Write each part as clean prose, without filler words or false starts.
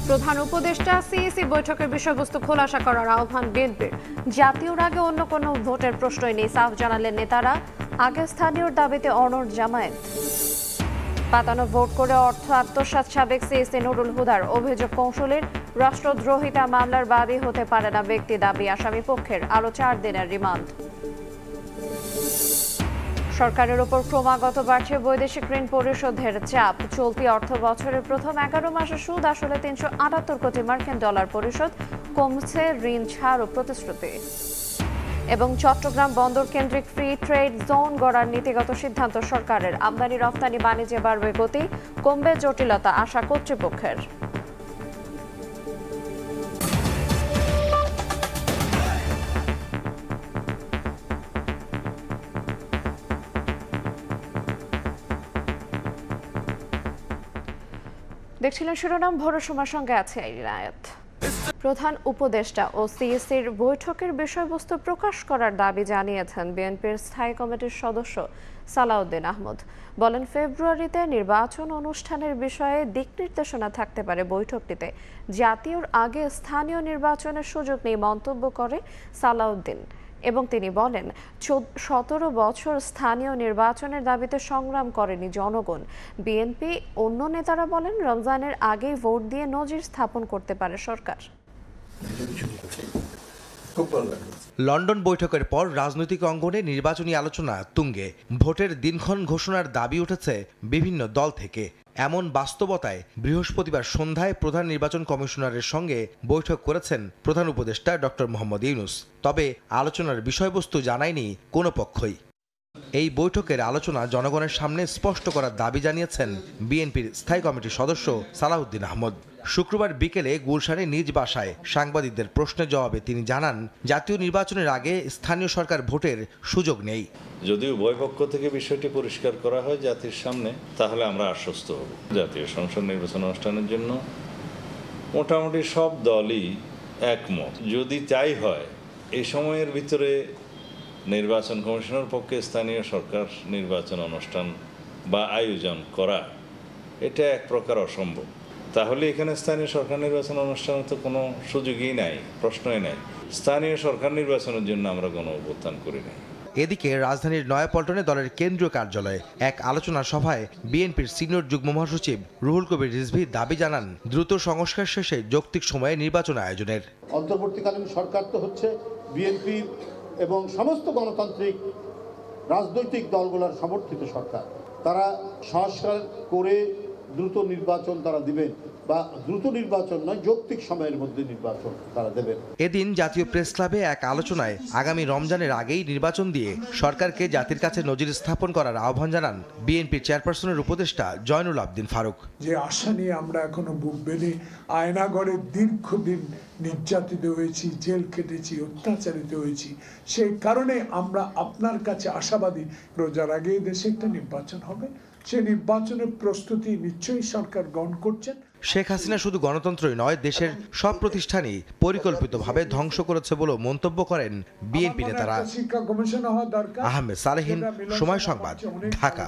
প্রধান উপদেষ্টা সিইসি বৈঠকের বিষয়বস্তু খোলাসা করার আহ্বান বিএনপির। জাতীয়র আগে অন্য কোনো ভোটের প্রশ্নই নেই সাফ জানালেন নেতারা। আগে স্থানীয় দাবিতে অনড় জামায়াত। পাতানো ভোট করে অর্থ আত্মসাৎ সাবেক সিইসি নুরুল হুদার অভিযোগ কৌশলের। রাষ্ট্রদ্রোহিতা মামলার বাদী হতে পারে না ব্যক্তি, দাবি আসামি পক্ষের। আরও 4 দিনের রিমান্ড। সরকারের ওপর ক্রমাগত বাড়ছে বৈদেশিক ঋণ পরিশোধের চাপ। চলতি অর্থ বছরের প্রথম 11 মাসে সুদ আসলে 378 কোটি মার্কিন ডলার পরিশোধ। কমছে ঋণ ছাড় ও প্রতিশ্রুতি। এবং চট্টগ্রাম বন্দর কেন্দ্রিক ফ্রি ট্রেড জোন গড়ার নীতিগত সিদ্ধান্ত সরকারের। আমদানি রপ্তানি বাণিজ্যে বাড়বে গতি, কমবে জটিলতা, আশা কর্তৃপক্ষের। দেখছিলেন শিরোনাম, ভোরের সময় সঙ্গে আছে ইনায়েত। প্রধান উপদেষ্টা ও সিইসির বৈঠকের বিষয়বস্তু প্রকাশ করার দাবি জানিয়েছেন বিএনপির স্থায়ী কমিটির সদস্য সালাউদ্দিন আহমদ। বলেন, ফেব্রুয়ারিতে নির্বাচন অনুষ্ঠানের বিষয়ে দিক নির্দেশনা থাকতে পারে বৈঠকটিতে। জাতীয়র আগে স্থানীয় নির্বাচনের সুযোগ নেই মন্তব্য করে সালাউদ্দিন। এবং তিনি বলেন, 17 বছর স্থানীয় নির্বাচনের দাবিতে সংগ্রাম করেনি জনগণ। বিএনপি অন্য নেতারা বলেন, রমজানের আগেই ভোট দিয়ে নজির স্থাপন করতে পারে সরকার। লন্ডন বৈঠকের পর রাজনৈতিক অঙ্গনে নির্বাচনী আলোচনা তুঙ্গে। ভোটের দিনক্ষণ ঘোষণার দাবি উঠেছে বিভিন্ন দল থেকে। এমন বাস্তবতায় বৃহস্পতিবার সন্ধ্যায় প্রধান নির্বাচন কমিশনারের সঙ্গে বৈঠক করেছেন প্রধান উপদেষ্টা ডক্টর মোহাম্মদ ইউনূস। তবে আলোচনার বিষয়বস্তু জানায়নি কোনো পক্ষই। এই বৈঠকের আলোচনা জনগণের সামনে স্পষ্ট করার দাবি জানিয়েছেন বিএনপির স্থায়ী কমিটির সদস্য সালাউদ্দিন আহমদ। শুক্রবার বিকেলে গুলশানে নিজ বাসায় সাংবাদিকদের প্রশ্নের জবাবে তিনি জানান, জাতীয় নির্বাচনের আগে স্থানীয় সরকার ভোটের সুযোগ নেই। যদি উভয় পক্ষ থেকে বিষয়টি পরিষ্কার করা হয় জাতির সামনে, তাহলে আমরা আশ্বস্ত হব। জাতীয় সংসদ নির্বাচন অনুষ্ঠানের জন্য মোটামুটি সব দলই একমত। যদি তাই হয়, এই সময়ের ভিতরে নির্বাচন কমিশনের পক্ষে স্থানীয় সরকার নির্বাচন অনুষ্ঠান বা আয়োজন করা, এটা এক প্রকার অসম্ভব। তাহলে এখানে স্থানীয় সরকার নির্বাচন অনুষ্ঠানের তো কোনো সুযোগই নাই, প্রশ্নই নাই। স্থানীয় সরকার নির্বাচনের জন্য আমরা কোনো অভ্যুত্থান করি নাই। এদিকে রাজধানীর নয়াপল্টনে দলের কেন্দ্রীয় কার্যালয়ে এক আলোচনা সভায় বিএনপির সিনিয়র যুগ্ম মহাসচিব রুহুল কবির রিজভী দাবি জানান, দ্রুত সংস্কার শেষে যৌক্তিক সময়ে নির্বাচন আয়োজনের। অন্তর্বর্তীকালীন সরকার তো হচ্ছে বিএনপি এবং সমস্ত গণতান্ত্রিক রাজনৈতিক দলগুলোর সমর্থিত সরকার। তারা সংস্কার করে দ্রুত নির্বাচন তারা দিবেন, বা দ্রুত নির্বাচন নয়, যৌক্তিক সময়ের মধ্যে নির্বাচন তারা দেবেন। এদিন জাতীয় প্রেস ক্লাবে এক আলোচনায় আগামী রমজানের আগেই নির্বাচন দিয়ে সরকারকে জাতির কাছে নজির স্থাপন করার আহ্বান জানান বিএনপির চেয়ারপারসনের উপদেষ্টা জয়নুল আবদিন ফারুক। যে আশা নিয়ে আমরা এখনো বুক বেঁধে আয়নাগড়ে দীর্ঘদিন নির্যাতিত হয়েছি, জেল কেটেছি, অত্যাচারিত হয়েছি, সেই কারণে আমরা আপনার কাছে আশাবাদী রোজার আগে দেশে একটা নির্বাচন হবে। সে নির্বাচনের প্রস্তুতি নিশ্চয়ই সরকার গ্রহণ করছেন। শেখ হাসিনা শুধু গণতন্ত্রই নয়, দেশের সব প্রতিষ্ঠানই পরিকল্পিতভাবে ধ্বংস করেছে বলেও মন্তব্য করেন বিএনপি নেতারা। আহমেদ সালেহীন, সময় সংবাদ, ঢাকা।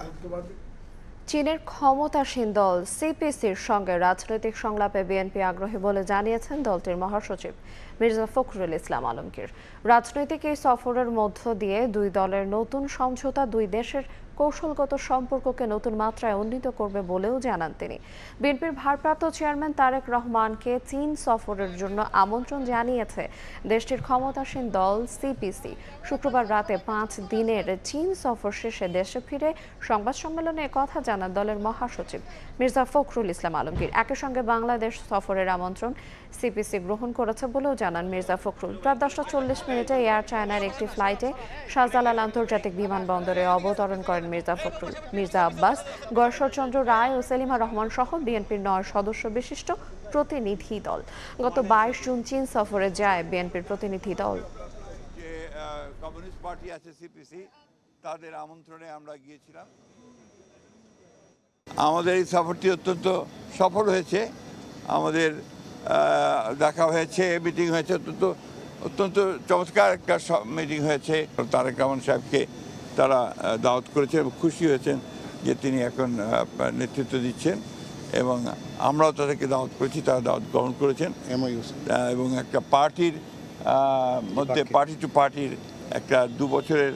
চীনের ক্ষমতাসীন দল সিপিসির সঙ্গে রাজনৈতিক সংলাপে বিএনপি আগ্রহী বলে জানিয়েছেন দলটির মহাসচিব মির্জা ফখরুল ইসলাম আলমগীর। রাজনৈতিক এই সফরের মধ্য দিয়ে দুই দলের নতুন সমঝোতা দুই দেশের কৌশলগত সম্পর্ককে নতুন মাত্রায় উন্নীত করবে বলেও জানান তিনি। বিএনপির ভারপ্রাপ্ত চেয়ারম্যান তারেক রহমানকে চীন সফরের জন্য আমন্ত্রণ জানিয়েছে দেশটির ক্ষমতাসীন দল সিপিসি। শুক্রবার রাতে 5 দিনের চীন সফর শেষে দেশে ফিরে সংবাদ সম্মেলনে কথা জানান দলের মহাসচিব মির্জা ফখরুল ইসলাম আলমগীর। একই সঙ্গে বাংলাদেশ সফরের আমন্ত্রণ সিপিসি গ্রহণ করেছে বলেও জানান মির্জা ফখরুল। রাত 10:40 এয়ার চায়নার একটি ফ্লাইটে শাহজালাল আন্তর্জাতিক বিমানবন্দরে অবতরণ করেন মির্জা ফখরুল। মির্জা আব্বাস, গয়েশ্বরচন্দ্র রায় ও সেলিমা রহমান সহ বিএনপির 9 সদস্য বিশিষ্ট প্রতিনিধি দল গত 22 জুন চীন সফরে যায় বিএনপির প্রতিনিধি দল। যে কমিউনিস্ট পার্টি আছে সিপিসি, তাদের আমন্ত্রণে আমরা গিয়েছিলাম। আমাদের এই সফরটি অত্যন্ত সফল হয়েছে। আমাদের দেখা হয়েছে, মিটিং হয়েছে, অত্যন্ত চমৎকার একটা মিটিং হয়েছে। তারেক রহমান সাহেবকে তারা দাওয়াত করেছেন এবং খুশি হয়েছেন যে তিনি এখন নেতৃত্ব দিচ্ছেন। এবং আমরাও তাদেরকে দাওয়াত করেছি, তারা দাওয়াত গ্রহণ করেছেন এবং একটা পার্টির মধ্যে পার্টি টু পার্টির একটা 2 বছরের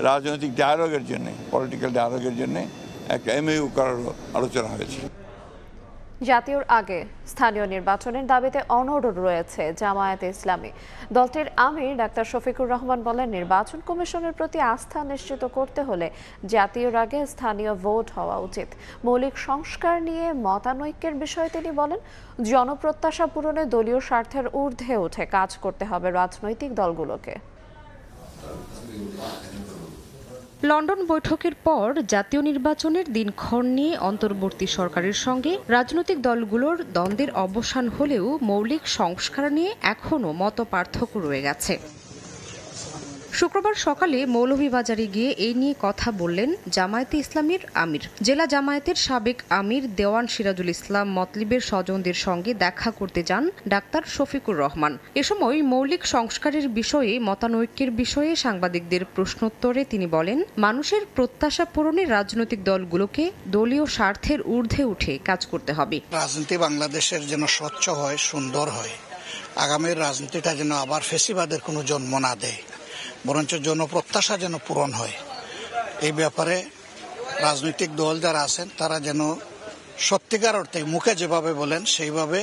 রাজনৈতিক ডায়ালগের জন্যে, পলিটিক্যাল ডায়ালগের জন্যে একটা MOU করার আলোচনা হয়েছে। জাতীয়র আগে স্থানীয় নির্বাচনের দাবিতে অনড় রয়েছে জামায়াতে ইসলামী। দলটির আমির ডাক্তার শফিকুর রহমান বলেন, নির্বাচন কমিশনের প্রতি আস্থা নিশ্চিত করতে হলে জাতীয়র আগে স্থানীয় ভোট হওয়া উচিত। মৌলিক সংস্কার নিয়ে মতানৈক্যের বিষয়ে তিনি বলেন, জনপ্রত্যাশা পূরণে দলীয় স্বার্থের ঊর্ধ্বে উঠে কাজ করতে হবে রাজনৈতিক দলগুলোকে। লন্ডন বৈঠকের পর জাতীয় নির্বাচনের দিনক্ষণ নিয়ে অন্তর্বর্তী সরকারের সঙ্গে রাজনৈতিক দলগুলোর দ্বন্দ্বের অবসান হলেও মৌলিক সংস্কার নিয়ে এখনও মতপার্থক্য রয়ে গেছে। শুক্রবার সকালে মৌলভীবাজারে গিয়ে এই নিয়ে কথা বললেন জামায়াতে ইসলামীর আমির। জেলা জামায়াতের সাবেক আমির দেওয়ান সিরাজুল ইসলাম মতলিবের স্বজনদের সঙ্গে দেখা করতে যান ডাক্তার শফিকুর রহমান। এ সময় মৌলিক সংস্কারের বিষয়ে মতানৈক্যের বিষয়ে সাংবাদিকদের প্রশ্নোত্তরে তিনি বলেন, মানুষের প্রত্যাশা পূরণে রাজনৈতিক দলগুলোকে দলীয় স্বার্থের ঊর্ধ্বে উঠে কাজ করতে হবে। রাজনীতি বাংলাদেশের যেন স্বচ্ছ হয়, সুন্দর হয়, আগামীর রাজনীতিটা যেন আবার ফেসিবাদের কোনো জন্ম না দেয়, বরঞ্চ জনপ্রত্যাশা যেন পূরণ হয়। এই ব্যাপারে রাজনৈতিক দল যারা আছেন তারা যেন সত্যিকার অর্থে মুখে যেভাবে বলেন সেইভাবে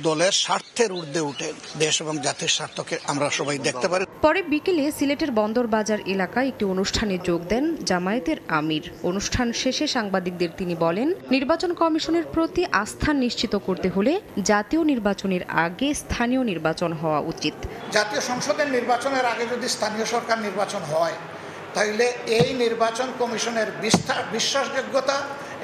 দলের স্বার্থের ঊর্ধ্বে উঠে দেশ এবং জাতির স্বার্থকে আমরা সবাই দেখতে পারি। পরে বিকেলে সিলেটের বন্দরবাজার এলাকায় একটি অনুষ্ঠানে যোগ দেন জামায়াতের আমির। অনুষ্ঠান শেষে সাংবাদিকদের তিনি বলেন, নির্বাচন কমিশনের প্রতি আস্থা নিশ্চিত করতে হলে জাতীয় নির্বাচনের আগে স্থানীয় নির্বাচন হওয়া উচিত। জাতীয় সংসদের নির্বাচনের আগে যদি স্থানীয় সরকার নির্বাচন হয়, তাহলে এই নির্বাচন কমিশনের বিশ্বাসযোগ্যতা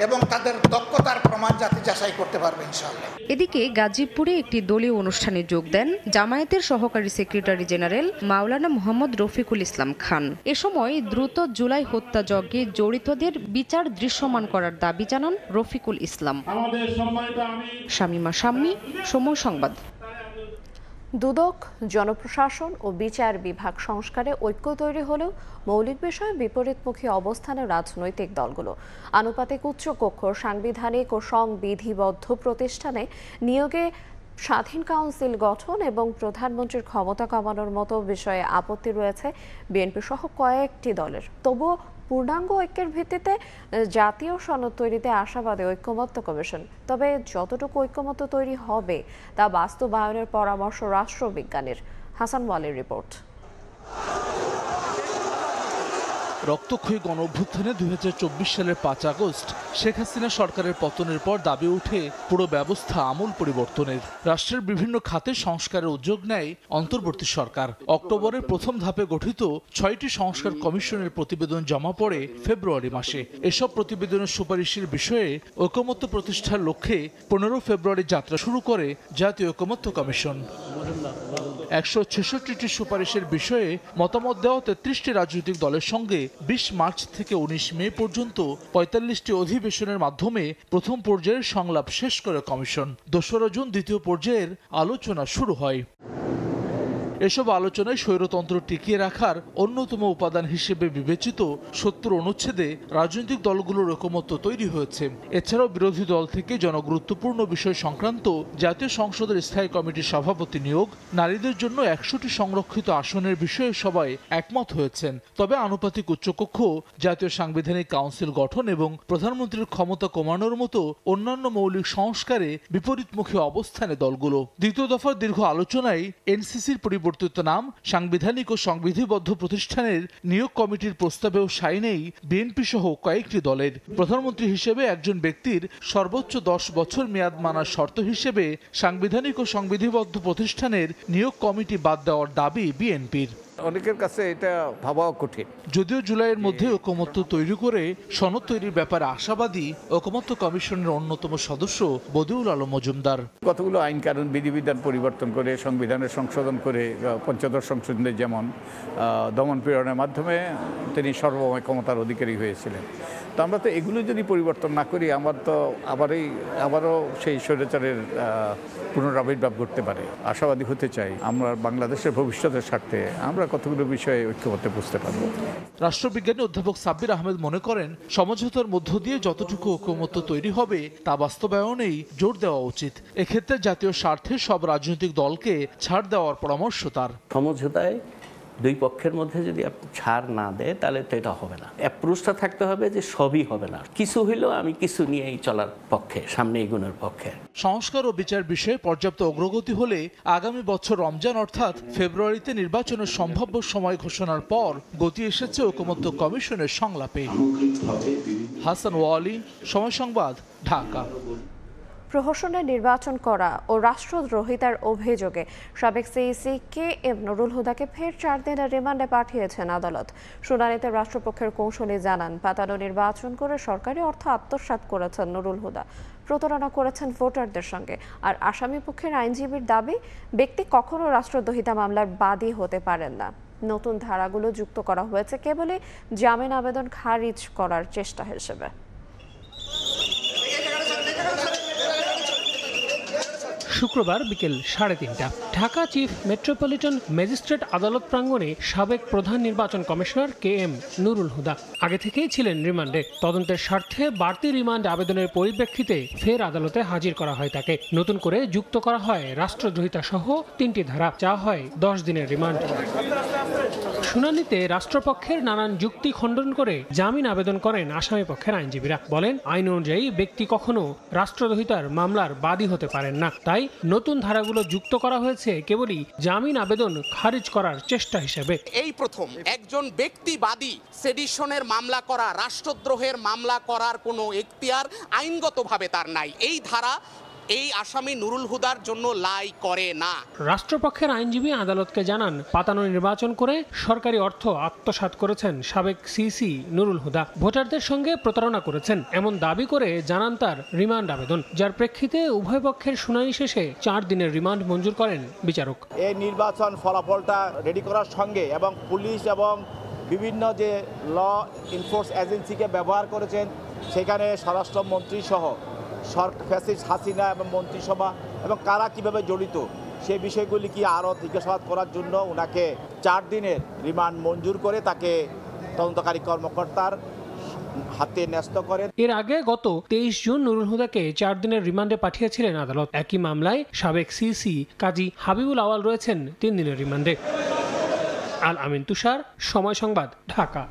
এবং তাদের দক্ষতার প্রমাণ জাতি যাচাই করতে পারবে ইনশাআল্লাহ। এদিকে গাজীপুরে একটি দলীয় অনুষ্ঠানে যোগ দেন জামায়াতের সহকারী সেক্রেটারি জেনারেল মাওলানা মোহাম্মদ রফিকুল ইসলাম খান। এ সময় দ্রুত জুলাই হত্যাযজ্ঞে জড়িতদের বিচার দৃশ্যমান করার দাবি জানান রফিকুল ইসলাম। শামীমা শাম্মী, সময় সংবাদ। দুদক, জনপ্রশাসন ও বিচার বিভাগ সংস্কারে ঐক্য তৈরি হলেও মৌলিক বিষয়ে বিপরীতমুখী অবস্থানে রাজনৈতিক দলগুলো। আনুপাতিক উচ্চকক্ষ, সাংবিধানিক ও সংবিধিবদ্ধ প্রতিষ্ঠানে নিয়োগে স্বাধীন কাউন্সিল গঠন এবং প্রধানমন্ত্রীর ক্ষমতা কমানোর মতো বিষয়ে আপত্তি রয়েছে বিএনপি সহ কয়েকটি দলের। তবুও পূর্ণাঙ্গ ঐক্যের ভিত্তিতে জাতীয় সনদ তৈরিতে আশাবাদী ঐক্যমত্য কমিশন। তবে যতটুকু ঐক্যমত্য তৈরি হবে তা বাস্তবায়নের পরামর্শ রাষ্ট্রবিজ্ঞানীর। হাসান ওয়ালির রিপোর্ট। রক্তক্ষয়ী গণঅভ্যুত্থানে 2024 সালের 5 আগস্ট শেখ হাসিনা সরকারের পতনের পর দাবি ওঠে পুরো ব্যবস্থা আমূল পরিবর্তনের। রাষ্ট্রের বিভিন্ন খাতে সংস্কারের উদ্যোগ নেয় অন্তর্বর্তী সরকার। অক্টোবরের প্রথম ধাপে গঠিত 6টি সংস্কার কমিশনের প্রতিবেদন জমা পড়ে ফেব্রুয়ারি মাসে। এসব প্রতিবেদনের সুপারিশের বিষয়ে ঐকমত্য প্রতিষ্ঠার লক্ষ্যে 15 ফেব্রুয়ারি যাত্রা শুরু করে জাতীয় ঐকমত্য কমিশন। 166টি সুপারিশের বিষয়ে মতামত দেওয়া 33টি রাজনৈতিক দলের সঙ্গে 20 মার্চ থেকে 19 মে পর্যন্ত 45টি অধিবেশনের মাধ্যমে প্রথম পর্যায়ের সংলাপ শেষ করে কমিশন। 2 জুন দ্বিতীয় পর্যায়ের আলোচনা শুরু হয়। এসব আলোচনায় স্বৈরতন্ত্র টিকিয়ে রাখার অন্যতম উপাদান হিসেবে বিবেচিত 70 অনুচ্ছেদে রাজনৈতিক দলগুলোর ঐকমত্য তৈরি হয়েছে। এছাড়াও বিরোধী দল থেকে জনগুরুত্বপূর্ণ বিষয় সংক্রান্ত জাতীয় সংসদের স্থায়ী কমিটির সভাপতি নিয়োগ, নারীদের জন্য 100টি সংরক্ষিত আসনের বিষয়ে সবাই একমত হয়েছেন। তবে আনুপাতিক উচ্চকক্ষ, জাতীয় সাংবিধানিক কাউন্সিল গঠন এবং প্রধানমন্ত্রীর ক্ষমতা কমানোর মতো অন্যান্য মৌলিক সংস্কারে বিপরীতমুখী অবস্থানে দলগুলো। দ্বিতীয় দফার দীর্ঘ আলোচনায় এনসিসির পরিবর্তিত নাম, সাংবিধানিক ও সংবিধিবদ্ধ প্রতিষ্ঠানের নিয়োগ কমিটির প্রস্তাবেও সাই নেই বিএনপি সহ কয়েকটি দলের। প্রধানমন্ত্রী হিসেবে একজন ব্যক্তির সর্বোচ্চ 10 বছর মেয়াদ মানার শর্ত হিসেবে সাংবিধানিক ও সংবিধিবদ্ধ প্রতিষ্ঠানের নিয়োগ কমিটি বাদ দেওয়ার দাবি বিএনপির। অনেকের কাছে এটা ভাবাও কঠিন। যদিও জুলাইয়ের মধ্যে ঐকমত্য তৈরি করে সনদ তৈরির ব্যাপারে আশাবাদী ঐকমত্য কমিশনের অন্যতম সদস্য বদিউল আলম মজুমদার। কতগুলো আইন কানুন বিধিবিধান পরিবর্তন করে, সংবিধানের সংশোধন করে, পঞ্চদশ সংশোধনের যেমন দমন পীড়নের মাধ্যমে তিনি সর্বময় ক্ষমতার অধিকারী হয়েছিলেন। তো আমরা তো এগুলো যদি পরিবর্তন না করি আমার তো আবারও সেই স্বৈরাচারের পুনরাবির্ভাব ঘটতে পারে। আশাবাদী হতে চাই, আমরা বাংলাদেশের ভবিষ্যতের স্বার্থে আমরা কতগুলো বিষয়ে ঐক্যবদ্ধ বুঝতে পারবো। রাষ্ট্রবিজ্ঞানী অধ্যাপক সাব্বির আহমেদ মনে করেন, সমঝোতার মধ্য দিয়ে যতটুকু ঐকমত্য তৈরি হবে তা বাস্তবায়নেই জোর দেওয়া উচিত। এক্ষেত্রে জাতীয় স্বার্থে সব রাজনৈতিক দলকে ছাড় দেওয়ার পরামর্শ তার। সমঝোতায় দুই পক্ষের মধ্যে যদি ছাড় না দেয় তাহলে তো এটা হবে না। অ্যাপ্রোচটা থাকতে হবে যে সবই হবে না, কিছু হইলেও আমি কিছু নিয়েই চলার পক্ষে, সামনে এগোনোর পক্ষে। সংস্কার ও বিচার বিষয়ে পর্যাপ্ত অগ্রগতি হলে আগামী বছর রমজান অর্থাৎ ফেব্রুয়ারিতে নির্বাচনের সম্ভাব্য সময় ঘোষণার পর গতি এসেছে ঐকমত্য কমিশনের সংলাপে। হাসান ওয়ালি, সময় সংবাদ, ঢাকা। প্রহসনে নির্বাচন করা ও রাষ্ট্রদ্রোহিতার অভিযোগে সাবেক সিইসি KM নুরুল হুদাকে ফের 4 দিনের রিমান্ডে পাঠিয়েছেন আদালত। শুনানিতে রাষ্ট্রপক্ষের কৌঁসুলি জানান, পাতানো নির্বাচন করে সরকারি অর্থ আত্মসাৎ করেছেন নুরুল হুদা, প্রতারণা করেছেন ভোটারদের সঙ্গে। আর আসামি পক্ষের আইনজীবীর দাবি, ব্যক্তি কখনো রাষ্ট্রদ্রোহিতা মামলার বাদী হতে পারেন না। নতুন ধারাগুলো যুক্ত করা হয়েছে কেবলই জামিন আবেদন খারিজ করার চেষ্টা হিসেবে। শুক্রবার বিকেল 3:30টা ঢাকা চিফ মেট্রোপলিটন ম্যাজিস্ট্রেট আদালত প্রাঙ্গণে সাবেক প্রধান নির্বাচন কমিশনার KM নুরুল হুদা আগে থেকেই ছিলেন রিমান্ডে। তদন্তের স্বার্থে বাড়তি রিমান্ড আবেদনের পরিপ্রেক্ষিতে ফের আদালতে হাজির করা হয় তাকে। নতুন করে যুক্ত করা হয় রাষ্ট্রদ্রোহিতা সহ 3টি ধারা, চা হয় 10 দিনের রিমান্ড। শুনানিতে রাষ্ট্রপক্ষের নানান যুক্তি খণ্ডন করে জামিন আবেদন করেন আসামি পক্ষের আইনজীবীরা। বলেন, আইন অনুযায়ী ব্যক্তি কখনো রাষ্ট্রদ্রোহিতার মামলার বাদী হতে পারেন না, তাই নতুন ধারাগুলো যুক্ত করা হয়েছে কেবলই জামিন আবেদন খারিজ করার চেষ্টা হিসেবে। এই প্রথম একজন ব্যক্তিবাদী সেডিশনের মামলা করা, রাষ্ট্রদ্রোহের মামলা করার কোনো এখতিয়ার আইনগতভাবে তার নাই। এই ধারা এই আসামি নুরুল হুদার জন্য লাই করে না। রাষ্ট্রপক্ষের আইনজীবী আদালতকে জানান, পাতানো নির্বাচন করে সরকারি অর্থ আত্মসাৎ করেছেন সাবেক সিইসি নুরুল হুদা, ভোটারদের সঙ্গে প্রতারণা করেছেন এমন দাবি করে জানান তার রিমান্ড আবেদন, যার প্রেক্ষিতে উভয় পক্ষের শুনানি শেষে 4 দিনের রিমান্ড মঞ্জুর করেন বিচারক। এই নির্বাচন ফলাফলটা রেডি করার সঙ্গে এবং পুলিশ এবং বিভিন্ন যে ল এজেন্সিকে ব্যবহার করেছেন, সেখানে স্বরাষ্ট্রমন্ত্রী সহ ফ্যাসিস্ট হাসিনা এবং মন্ত্রিসভা এবং কারা কিভাবে জড়িত সেই বিষয়গুলি কি আরও জিজ্ঞাসাবাদ করার জন্য ওনাকে 4 দিনের রিমান্ড মঞ্জুর করে তাকে তদন্তকারী কর্মকর্তার হাতে ন্যস্ত করেন। এর আগে গত 23 জুন নুরুল হুদাকে 4 দিনের রিমান্ডে পাঠিয়েছিলেন আদালত। একই মামলায় সাবেক সিইসি কাজী হাবিবুল আওয়াল রয়েছেন 3 দিনের রিমান্ডে। আল আমিন তুষার, সময় সংবাদ, ঢাকা।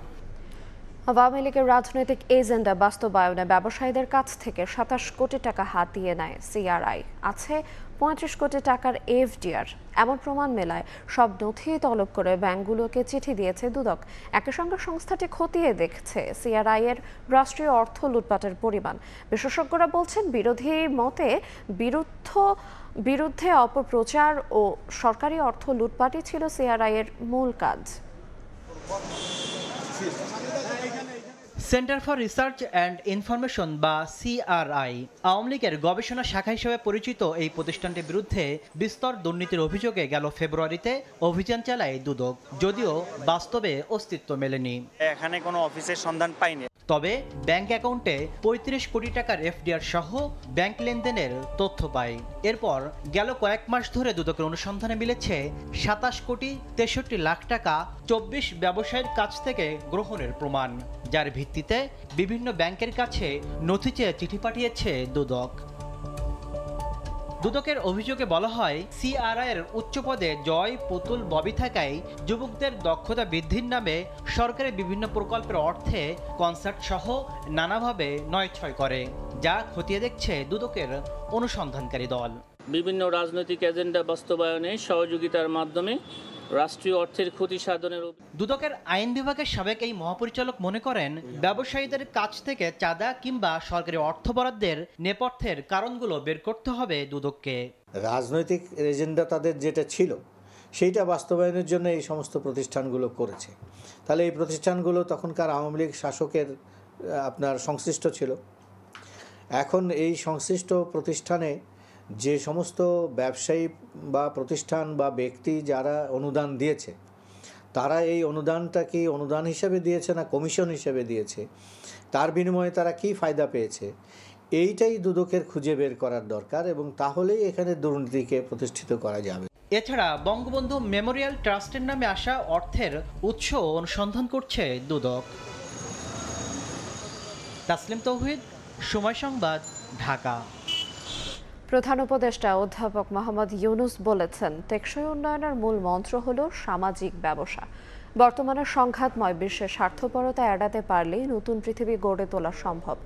আওয়ামী লীগের রাজনৈতিক এজেন্ডা বাস্তবায়নে ব্যবসায়ীদের কাছ থেকে 27 কোটি টাকা হাতিয়ে নেয় CRI। আছে 35 কোটি টাকার FDR। এমন প্রমাণ মেলায় সব নথি তলব করে ব্যাংকগুলোকে চিঠি দিয়েছে দুদক। একই সঙ্গে সংস্থাটি খতিয়ে দেখছে CRI এর রাষ্ট্রীয় অর্থ লুটপাটের পরিমাণ। বিশেষজ্ঞরা বলছেন, বিরোধী মতে বিরুদ্ধে অপপ্রচার ও সরকারি অর্থ লুটপাটই ছিল CRI এর মূল কাজ। Centre for research and information বা CRI আওয়ামী লীগের গবেষণা শাখা হিসেবে পরিচিত এই প্রতিষ্ঠানটির বিরুদ্ধে বিস্তর দুর্নীতির অভিযোগে গেল ফেব্রুয়ারিতে অভিযান চালায় দুদক, যদিও বাস্তবে অস্তিত্ব মেলেনি। এখানে কোনো অফিসের সন্ধান পাইনি। তবে ব্যাংক অ্যাকাউন্টে 35 কোটি টাকার FDR সহ ব্যাংক লেনদেনের তথ্য পায়। এরপর গেল কয়েক মাস ধরে দুদকের অনুসন্ধানে মিলেছে 27 কোটি 63 লাখ টাকা 24 ব্যবসায়ীর কাছ থেকে গ্রহণের প্রমাণ, যার ভিত্তিতে বিভিন্ন ব্যাংকের কাছে নথি চেয়ে চিঠি পাঠিয়েছে দুদক। দুদকের অভিযোগে বলা হয়, CRI এর উচ্চ পদে জয়, পুতুল, ববি থাকায় যুবকদের দক্ষতা বৃদ্ধির নামে সরকারের বিভিন্ন প্রকল্পের অর্থে কনসার্ট সহ নানাভাবে নয়ছয় করে, যা খতিয়ে দেখছে দুদকের অনুসন্ধানকারী দল। বিভিন্ন রাজনৈতিক এজেন্ডা বাস্তবায়নে সহযোগিতার মাধ্যমে রাষ্ট্রীয় অর্থের ক্ষতি সাধনের। দুদকের আইন বিভাগের সাবেক এই মহাপরিচালক মনে করেন, ব্যবসায়ীদের কাছ থেকে চাঁদা কিংবা সরকারি অর্থ বরাদ্দের নেপথ্যের কারণগুলো বের করতে হবে দুদককে। রাজনৈতিক এজেন্ডা তাদের যেটা ছিল সেইটা বাস্তবায়নের জন্য এই সমস্ত প্রতিষ্ঠানগুলো করেছে। তাহলে এই প্রতিষ্ঠানগুলো তখনকার আওয়ামী লীগ শাসকের সংশ্লিষ্ট ছিল। এখন এই সংশ্লিষ্ট প্রতিষ্ঠানে যে সমস্ত ব্যবসায়ী বা প্রতিষ্ঠান বা ব্যক্তি যারা অনুদান দিয়েছে, তারা এই অনুদানটা কি অনুদান হিসেবে দিয়েছে না কমিশন হিসেবে দিয়েছে, তার বিনিময়ে তারা কি ফায়দা পেয়েছে, এইটাই দুদকের খুঁজে বের করার দরকার, এবং তাহলেই এখানে দুর্নীতিকে প্রতিষ্ঠিত করা যাবে। এছাড়া বঙ্গবন্ধু মেমোরিয়াল ট্রাস্টের নামে আসা অর্থের উৎস অনুসন্ধান করছে দুদক। তাসলিম তৌহিদ, সময় সংবাদ, ঢাকা। প্রধান উপদেষ্টা অধ্যাপক মোহাম্মদ ইউনূস বলেছেন, টেকসই উন্নয়নের মূল মন্ত্র হল সামাজিক ব্যবসা। বর্তমানে সংঘাতময় বিশ্বের স্বার্থপরতা এড়াতে পারলেই নতুন পৃথিবী গড়ে তোলা সম্ভব।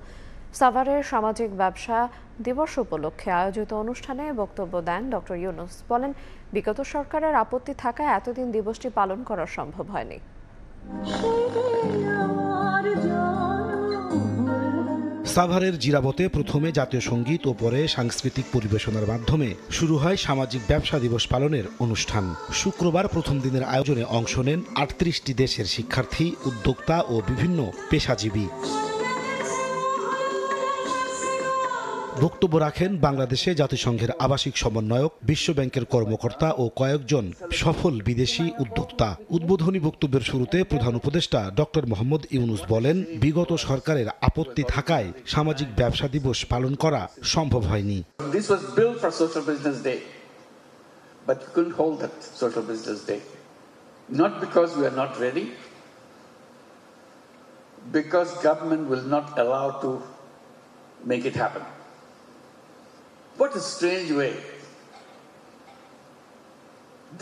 সাভারের সামাজিক ব্যবসা দিবস উপলক্ষে আয়োজিত অনুষ্ঠানে বক্তব্য দেন ডক্টর ইউনূস। বলেন, বিগত সরকারের আপত্তি থাকায় এতদিন দিবসটি পালন করা সম্ভব হয়নি। সাভারের জিরাবতে প্রথমে জাতীয় সঙ্গীত ও পরে সাংস্কৃতিক পরিবেশনার মাধ্যমে শুরু হয় সামাজিক ব্যবসা দিবস পালনের অনুষ্ঠান। শুক্রবার প্রথম দিনের আয়োজনে অংশ নেন ৩৮টি দেশের শিক্ষার্থী, উদ্যোক্তা ও বিভিন্ন পেশাজীবী। বক্তব্য রাখেন বাংলাদেশে জাতিসংঘের আবাসিক সমন্বয়ক, বিশ্বব্যাংকের কর্মকর্তা ও কয়েকজন সফল বিদেশি উদ্যোক্তা। উদ্বোধনী বক্তব্যের শুরুতে প্রধান উপদেষ্টা ডক্টর মোহাম্মদ ইউনূস বলেন, বিগত সরকারের আপত্তি থাকায় সামাজিক ব্যবসা দিবস পালন করা সম্ভব হয়নি। This was built for Social Business Day, but you couldn't hold that Social Business Day. Not because we are not ready, because government will not allow to make it happen. What a strange way.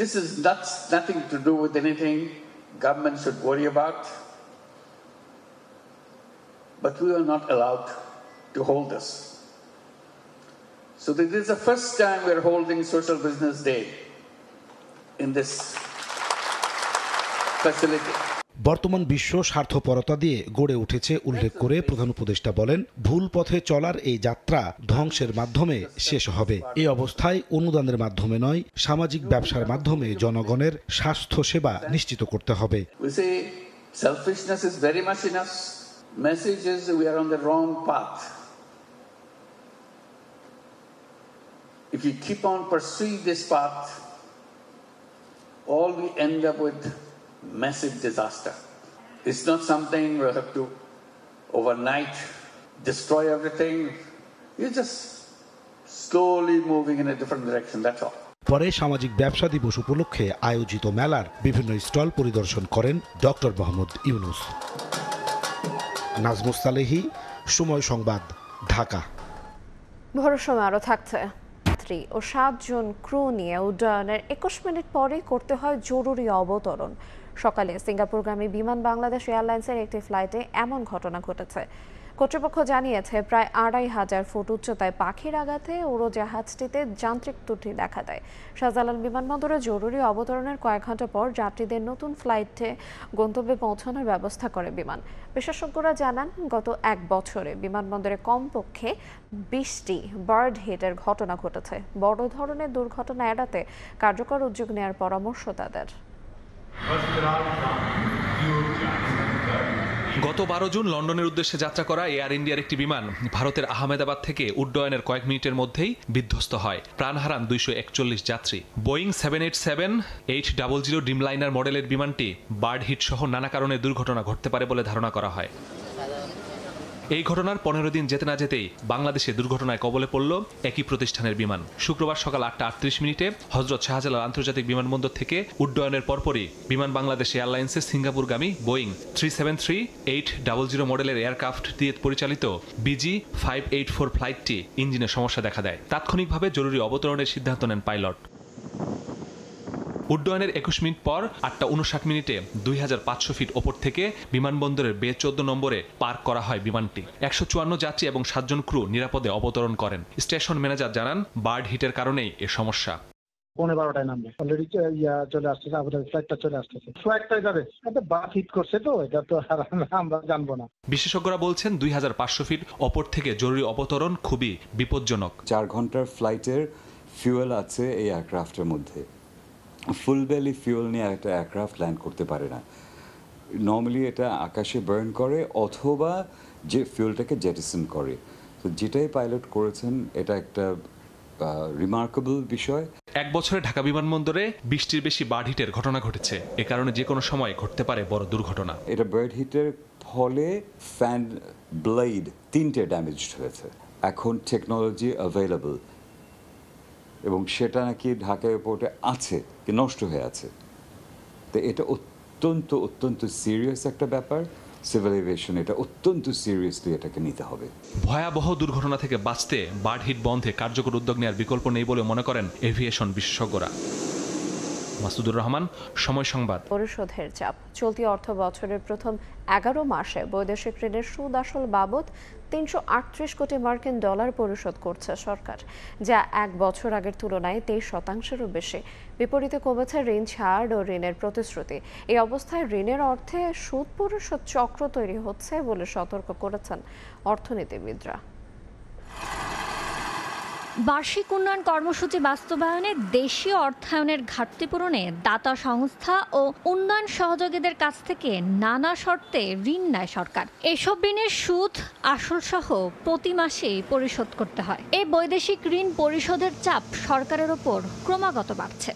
This is nothing to do with anything government should worry about. But we are not allowed to hold this. So this is the first time we are holding Social Business Day in this facility. বর্তমান বিশ্ব স্বার্থপরতা দিয়ে গড়ে উঠেছে উল্লেখ করে প্রধান উপদেষ্টা বলেন, ভুল পথে চলার এই যাত্রা ধ্বংসের মাধ্যমে শেষ হবে। এই অবস্থায় অনুদানের মাধ্যমে নয়, সামাজিক ব্যবসার মাধ্যমে জনগণের স্বাস্থ্য সেবা নিশ্চিত করতে হবে। We say selfishness is very much in us. Message is we are on the wrong path. If we keep on pursuing this path, all we end up with massive disaster. It's not something we have to overnight destroy everything. You're just slowly moving in a different direction, that's all. পরে সামাজিক ব্যবসা দিবস উপলক্ষে আয়োজিত মেলার বিভিন্ন stall পরিদর্শন করেন ডক্টর মোহাম্মদ ইউনূস। নাজমুস সালেহী, সময় সংবাদ, ঢাকা। ভোরের সময় আরও থাকছে, যাত্রী ও 7 জন ক্রু নিয়ে উড্ডয়নের 21 মিনিট পরেই করতে হয় জরুরি অবতরণ। সকালে সিঙ্গাপুরগামী বিমান বাংলাদেশ এয়ারলাইন্সের একটি ফ্লাইটে এমন ঘটনা ঘটেছে। কর্তৃপক্ষ জানিয়েছে, প্রায় 2500 ফুট উচ্চতায় পাখির আঘাতে উড়োজাহাজটিতে যান্ত্রিক ত্রুটি দেখা দেয়। শাহজালাল বিমানবন্দরে জরুরি অবতরণের কয়েক ঘন্টা পর যাত্রীদের নতুন ফ্লাইটে গন্তব্যে পৌঁছানোর ব্যবস্থা করে বিমান। বিশেষজ্ঞরা জানান, গত 1 বছরে বিমানবন্দরে কমপক্ষে 20টি বার্ড হিটের ঘটনা ঘটেছে। বড় ধরনের দুর্ঘটনা এড়াতে কার্যকর উদ্যোগ নেওয়ার পরামর্শ তাদের। গত 12 জুন লন্ডনের উদ্দেশ্যে যাত্রা করা এয়ার ইন্ডিয়ার একটি বিমান ভারতের আহমেদাবাদ থেকে উড্ডয়নের কয়েক মিনিটের মধ্যেই বিধ্বস্ত হয়। প্রাণ হারান 241 যাত্রী। বোয়িং 787-800 ড্রিমলাইনার মডেলের বিমানটি বার্ড হিট সহ নানা কারণে দুর্ঘটনা ঘটতে পারে বলে ধারণা করা হয়। এই ঘটনার 15 দিন যেতে না যেতেই বাংলাদেশে দুর্ঘটনায় কবলে পড়ল একই প্রতিষ্ঠানের বিমান। শুক্রবার সকাল 8:38 হযরত শাহজালাল আন্তর্জাতিক বিমানবন্দর থেকে উড্ডয়নের পরপরই বিমান বাংলাদেশ এয়ারলাইন্সের সিঙ্গাপুরগামী বোয়িং 373-800 মডেলের এয়ারক্রাফট দিয়ে পরিচালিত BG584 ফ্লাইটটি ইঞ্জিনের সমস্যা দেখা দেয়। তাৎক্ষণিকভাবে জরুরি অবতরণের সিদ্ধান্ত নেন পাইলট। উড্ডয়নের 21 মিনিট পর 8:59 2500 ফিট ওপর থেকে বিমানবন্দরের বে 14 নম্বরে পার্ক করা হয় বিমানটি। 154 যাত্রী এবং 7 জন ক্রু নিরাপদে অবতরণ করেন। স্টেশন ম্যানেজার জানান, বার্ড হিটের কারণেই এ সমস্যা। 12:15 নামবে অলরেডি চলে আসতেছে, আবুধাবি ফ্লাইটটা চলে আসতেছে, ফ্লাইটটা যাবে, এটা বাস হিট করছে, তো এটা তো আমরা জানবো না। বিশেষজ্ঞরা বলছেন 2500 ফিট ওপর থেকে জরুরি অবতরণ খুবই বিপজ্জনক। 4 ঘন্টার ফ্লাইটের ফিউয়েল আছে এই এয়ারক্রাফটের মধ্যে। ফুল বেলি ফিউয়েল নিয়ে একটা এয়ারক্রাফট ল্যান্ড করতে পারে না। নর্মালি এটা আকাশে বার্ন করে অথবা যে ফিউলটাকে জেটিসন করে। তো যেটাই পাইলট করেছেন এটা একটা রিমার্কেবল বিষয়। 1 বছরে ঢাকা বিমানবন্দরে 20টির বেশি বার্ড হিটের ঘটনা ঘটেছে। এ কারণে যে কোনো সময় ঘটতে পারে বড় দুর্ঘটনা। এটা বার্ড হিটের ফলে ফ্যান ব্লেড 3টে ড্যামেজড হয়েছে। এখন টেকনোলজি অ্যাভেলেবল এবং সেটা নাকি ঢাকা এয়ারপোর্টে আছে, কি নষ্ট হয়ে আছে। তো এটা অত্যন্ত সিরিয়াস একটা ব্যাপার। সিভিল এভিয়েশন এটা অত্যন্ত সিরিয়াসলি এটাকে নিতে হবে। ভয়াবহ দুর্ঘটনা থেকে বাঁচতে বার্ড হিট বন্ধে কার্যকর উদ্যোগ নেওয়ার বিকল্প নেই বলে মনে করেন এভিয়েশন বিশেষজ্ঞরা। মাসুদুর রহমান, সময় সংবাদ। পরিশোধের চাপ। চলতি অর্থ বছরের প্রথম 11 মাসে বৈদেশিক ঋণের সুদ আসল বাবদ 338 কোটি মার্কিন ডলার পরিশোধ করছে সরকার, যা 1 বছর আগের তুলনায় 23%-এরও বেশি। বিপরীতে কমেছে ঋণ ছাড় ও ঋণের প্রতিশ্রুতি। এই অবস্থায় ঋণের অর্থে সুদ পরিশোধ চক্র তৈরি হচ্ছে বলে সতর্ক করেছেন অর্থনীতিবিদরা। বার্ষিক উন্নয়ন কর্মসূচি বাস্তবায়নে দেশীয় অর্থায়নের ঘাটতি পূরণে দাতা সংস্থা ও উন্নয়ন সহযোগীদের কাছ থেকে নানা শর্তে ঋণ নেয় সরকার। এসব ঋণের সুদ আসল সহ প্রতি মাসেই পরিশোধ করতে হয়। এই বৈদেশিক ঋণ পরিশোধের চাপ সরকারের ওপর ক্রমাগত বাড়ছে।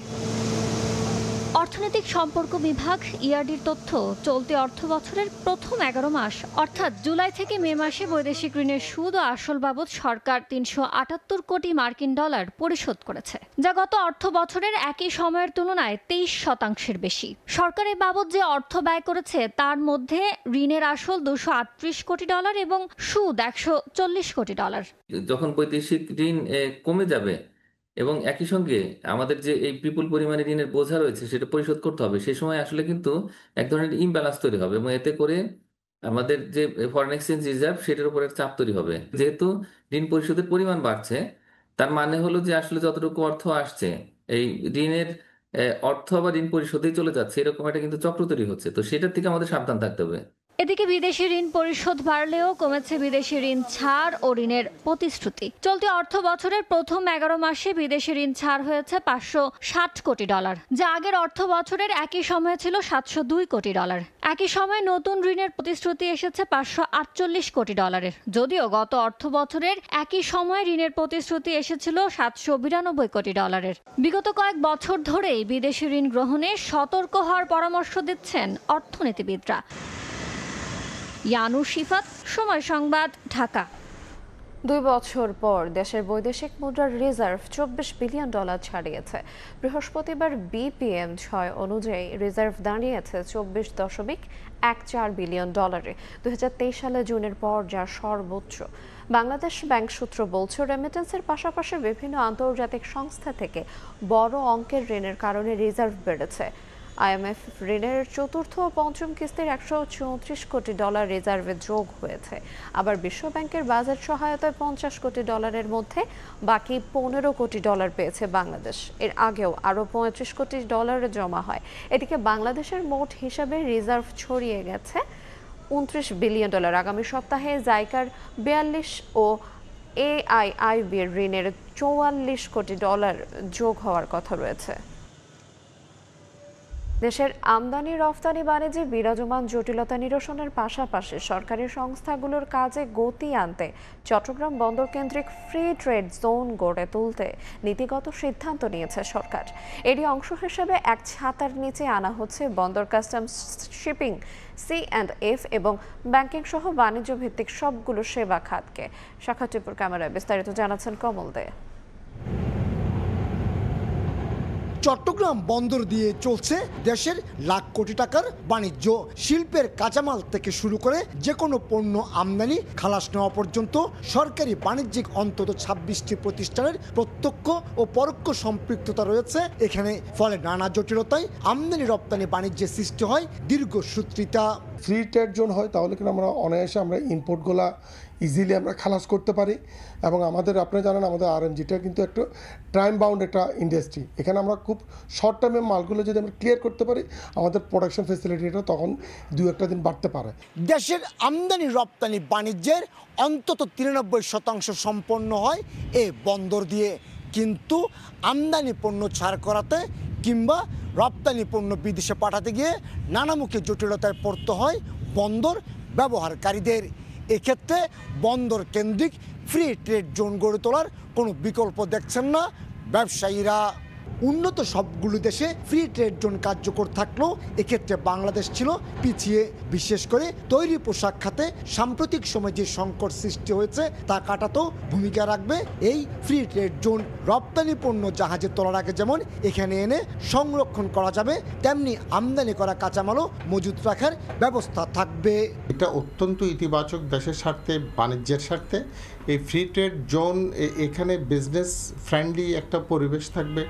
অর্থনৈতিক সম্পর্ক বিভাগ ইআরডির তথ্য, চলতি অর্থ বছরের প্রথম 11 মাস অর্থাৎ জুলাই থেকে মে মাসে বৈদেশিক ঋণের সুদ ও আসল বাবদ সরকার 378 কোটি মার্কিন ডলার পরিশোধ করেছে, যা গত অর্থ বছরের একই সময়ের তুলনায় 23%-এর বেশি। সরকার এই বাবদ যে অর্থ ব্যয় করেছে তার মধ্যে ঋণের আসল 238 কোটি ডলার এবং সুদ 140 কোটি ডলার। যখন বৈদেশিক ঋণ কমে যাবে এবং একই সঙ্গে আমাদের যে এই বিপুল পরিমাণে ঋণের বোঝা রয়েছে সেটা পরিশোধ করতে হবে, সেই সময় আসলে কিন্তু এক ধরনের ইমব্যালেন্স তৈরি হবে এবং এতে করে আমাদের যে ফরেন এক্সচেঞ্জ রিজার্ভ সেটার উপরে চাপ তৈরি হবে। যেহেতু ঋণ পরিশোধের পরিমাণ বাড়ছে, তার মানে হলো যে আসলে যতটুকু অর্থ আসছে এই ঋণের অর্থ আবার ঋণ পরিশোধেই চলে যাচ্ছে, এরকম একটা কিন্তু চক্র তৈরি হচ্ছে। তো সেটার থেকে আমাদের সাবধান থাকতে হবে। এদিকে বিদেশি ঋণ পরিশোধ বাড়লেও কমেছে বিদেশি ঋণ ছাড় ও ঋণের প্রতিশ্রুতি। চলতি অর্থ বছরের প্রথম 11 মাসে বিদেশি ঋণ ছাড় হয়েছে 560 কোটি ডলার, যা আগের অর্থ বছরের একই সময়ে ছিল 702 কোটি ডলার। একই সময়ে নতুন ঋণের প্রতিশ্রুতি এসেছে 548 কোটি ডলারের, যদিও গত অর্থ বছরের একই সময়ে ঋণের প্রতিশ্রুতি এসেছিল 792 কোটি ডলারের। বিগত কয়েক বছর ধরেই বিদেশি ঋণ গ্রহণে সতর্ক হওয়ার পরামর্শ দিচ্ছেন অর্থনীতিবিদরা। ইয়ানুর শিফাত, সময় সংবাদ, ঢাকা। 2 বছর পর দেশের বৈদেশিক মুদ্রার রিজার্ভ 24 বিলিয়ন ডলার ছাড়িয়েছে। বৃহস্পতিবার BPM-6 অনুযায়ী রিজার্ভ দাঁড়িয়েছে 24.14 বিলিয়ন ডলারে। 2023 সালে জুনের পর যা সর্বোচ্চ। বাংলাদেশ ব্যাংক সূত্র বলছে, রেমিটেন্সের পাশাপাশি বিভিন্ন আন্তর্জাতিক সংস্থা থেকে বড় অঙ্কের ঋণের কারণে রিজার্ভ বেড়েছে। IMF ঋণের চতুর্থ ও পঞ্চম কিস্তির 134 কোটি ডলার রিজার্ভে যোগ হয়েছে। আবার বিশ্বব্যাংকের বাজেট সহায়তায় 50 কোটি ডলারের মধ্যে বাকি 15 কোটি ডলার পেয়েছে বাংলাদেশ। এর আগেও আরও 35 কোটি ডলার জমা হয়। এদিকে বাংলাদেশের মোট হিসাবে রিজার্ভ ছড়িয়ে গেছে 29 বিলিয়ন ডলার। আগামী সপ্তাহে জাইকার 42 ও AIIB ঋণের 44 কোটি ডলার যোগ হওয়ার কথা রয়েছে। দেশের আমদানি রফতানি বাণিজ্যে বিরাজমান জটিলতা নিরসনের পাশাপাশি সরকারি সংস্থাগুলোর কাজে গতি আনতে চট্টগ্রাম বন্দর কেন্দ্রিক ফ্রি ট্রেড জোন গড়ে তুলতে নীতিগত সিদ্ধান্ত নিয়েছে সরকার। এরই অংশ হিসেবে এক ছাতার নিচে আনা হচ্ছে বন্দর কাস্টমস, শিপিং, C&F এবং ব্যাংকিং সহ বাণিজ্য ভিত্তিক সবগুলো সেবা খাতকে। শাখা টিপুর ক্যামেরায় বিস্তারিত জানাচ্ছেন কমল দে। চট্টগ্রাম বন্দর দিয়ে চলছে দেশের লাখ কোটি টাকার বাণিজ্য। শিল্পের কাঁচামাল থেকে শুরু করে যে কোনো পণ্য আমদানি খালাস নেওয়া পর্যন্ত সরকারি বাণিজ্যিক অন্তত 26টি প্রতিষ্ঠানের প্রত্যক্ষ ও পরোক্ষ সম্পৃক্ততা রয়েছে এখানে। ফলে নানা জটিলতায় আমদানি রপ্তানি বাণিজ্যের সৃষ্টি হয় দীর্ঘসূত্রিতা। ফ্রি ট্রেড জোন হয় তাহলে কিন্তু আমরা অনায়াসে আমরা ইম্পোর্টগুলা ইজিলি আমরা খালাস করতে পারি এবং আমাদের আপনারা জানেন আমাদের RMGটা কিন্তু একটা টাইম বাউন্ড একটা ইন্ডাস্ট্রি। এখানে আমরা খুব শর্ট টাইমে মালগুলো যদি আমরা ক্লিয়ার করতে পারি আমাদের প্রোডাকশন ফ্যাসিলিটিটা তখন 2-1 দিন বাড়তে পারে। দেশের আমদানি রপ্তানি বাণিজ্যের অন্তত 93% সম্পন্ন হয় এ বন্দর দিয়ে, কিন্তু আমদানি পণ্য ছাড় করাতে কিংবা রপ্তানি পণ্য বিদেশে পাঠাতে গিয়ে নানামুখী জটিলতায় পড়তে হয় বন্দর ব্যবহারকারীদের। এক্ষেত্রে বন্দর কেন্দ্রিক ফ্রি ট্রেড জোন গড়ে তোলার কোনো বিকল্প দেখছেন না ব্যবসায়ীরা। উন্নত সবগুলো দেশে ফ্রি ট্রেড জোন কার্যকর থাকলেও এক্ষেত্রে বাংলাদেশ ছিল পিছিয়ে। বিশেষ করে তৈরি পোশাক খাতে সাম্প্রতিক সময়ে যে সংকট সৃষ্টি হয়েছে তা কাটাতেও ভূমিকা রাখবে এই ফ্রি ট্রেড জোন। রপ্তানি পণ্য জাহাজে তোলার আগে যেমন এখানে এনে সংরক্ষণ করা যাবে, তেমনি আমদানি করা কাঁচামালও মজুত রাখার ব্যবস্থা থাকবে। এটা অত্যন্ত ইতিবাচক দেশের স্বার্থে, বাণিজ্যের স্বার্থে। এই ফ্রি ট্রেড জোন এখানে বিজনেস ফ্রেন্ডলি একটা পরিবেশ থাকবে,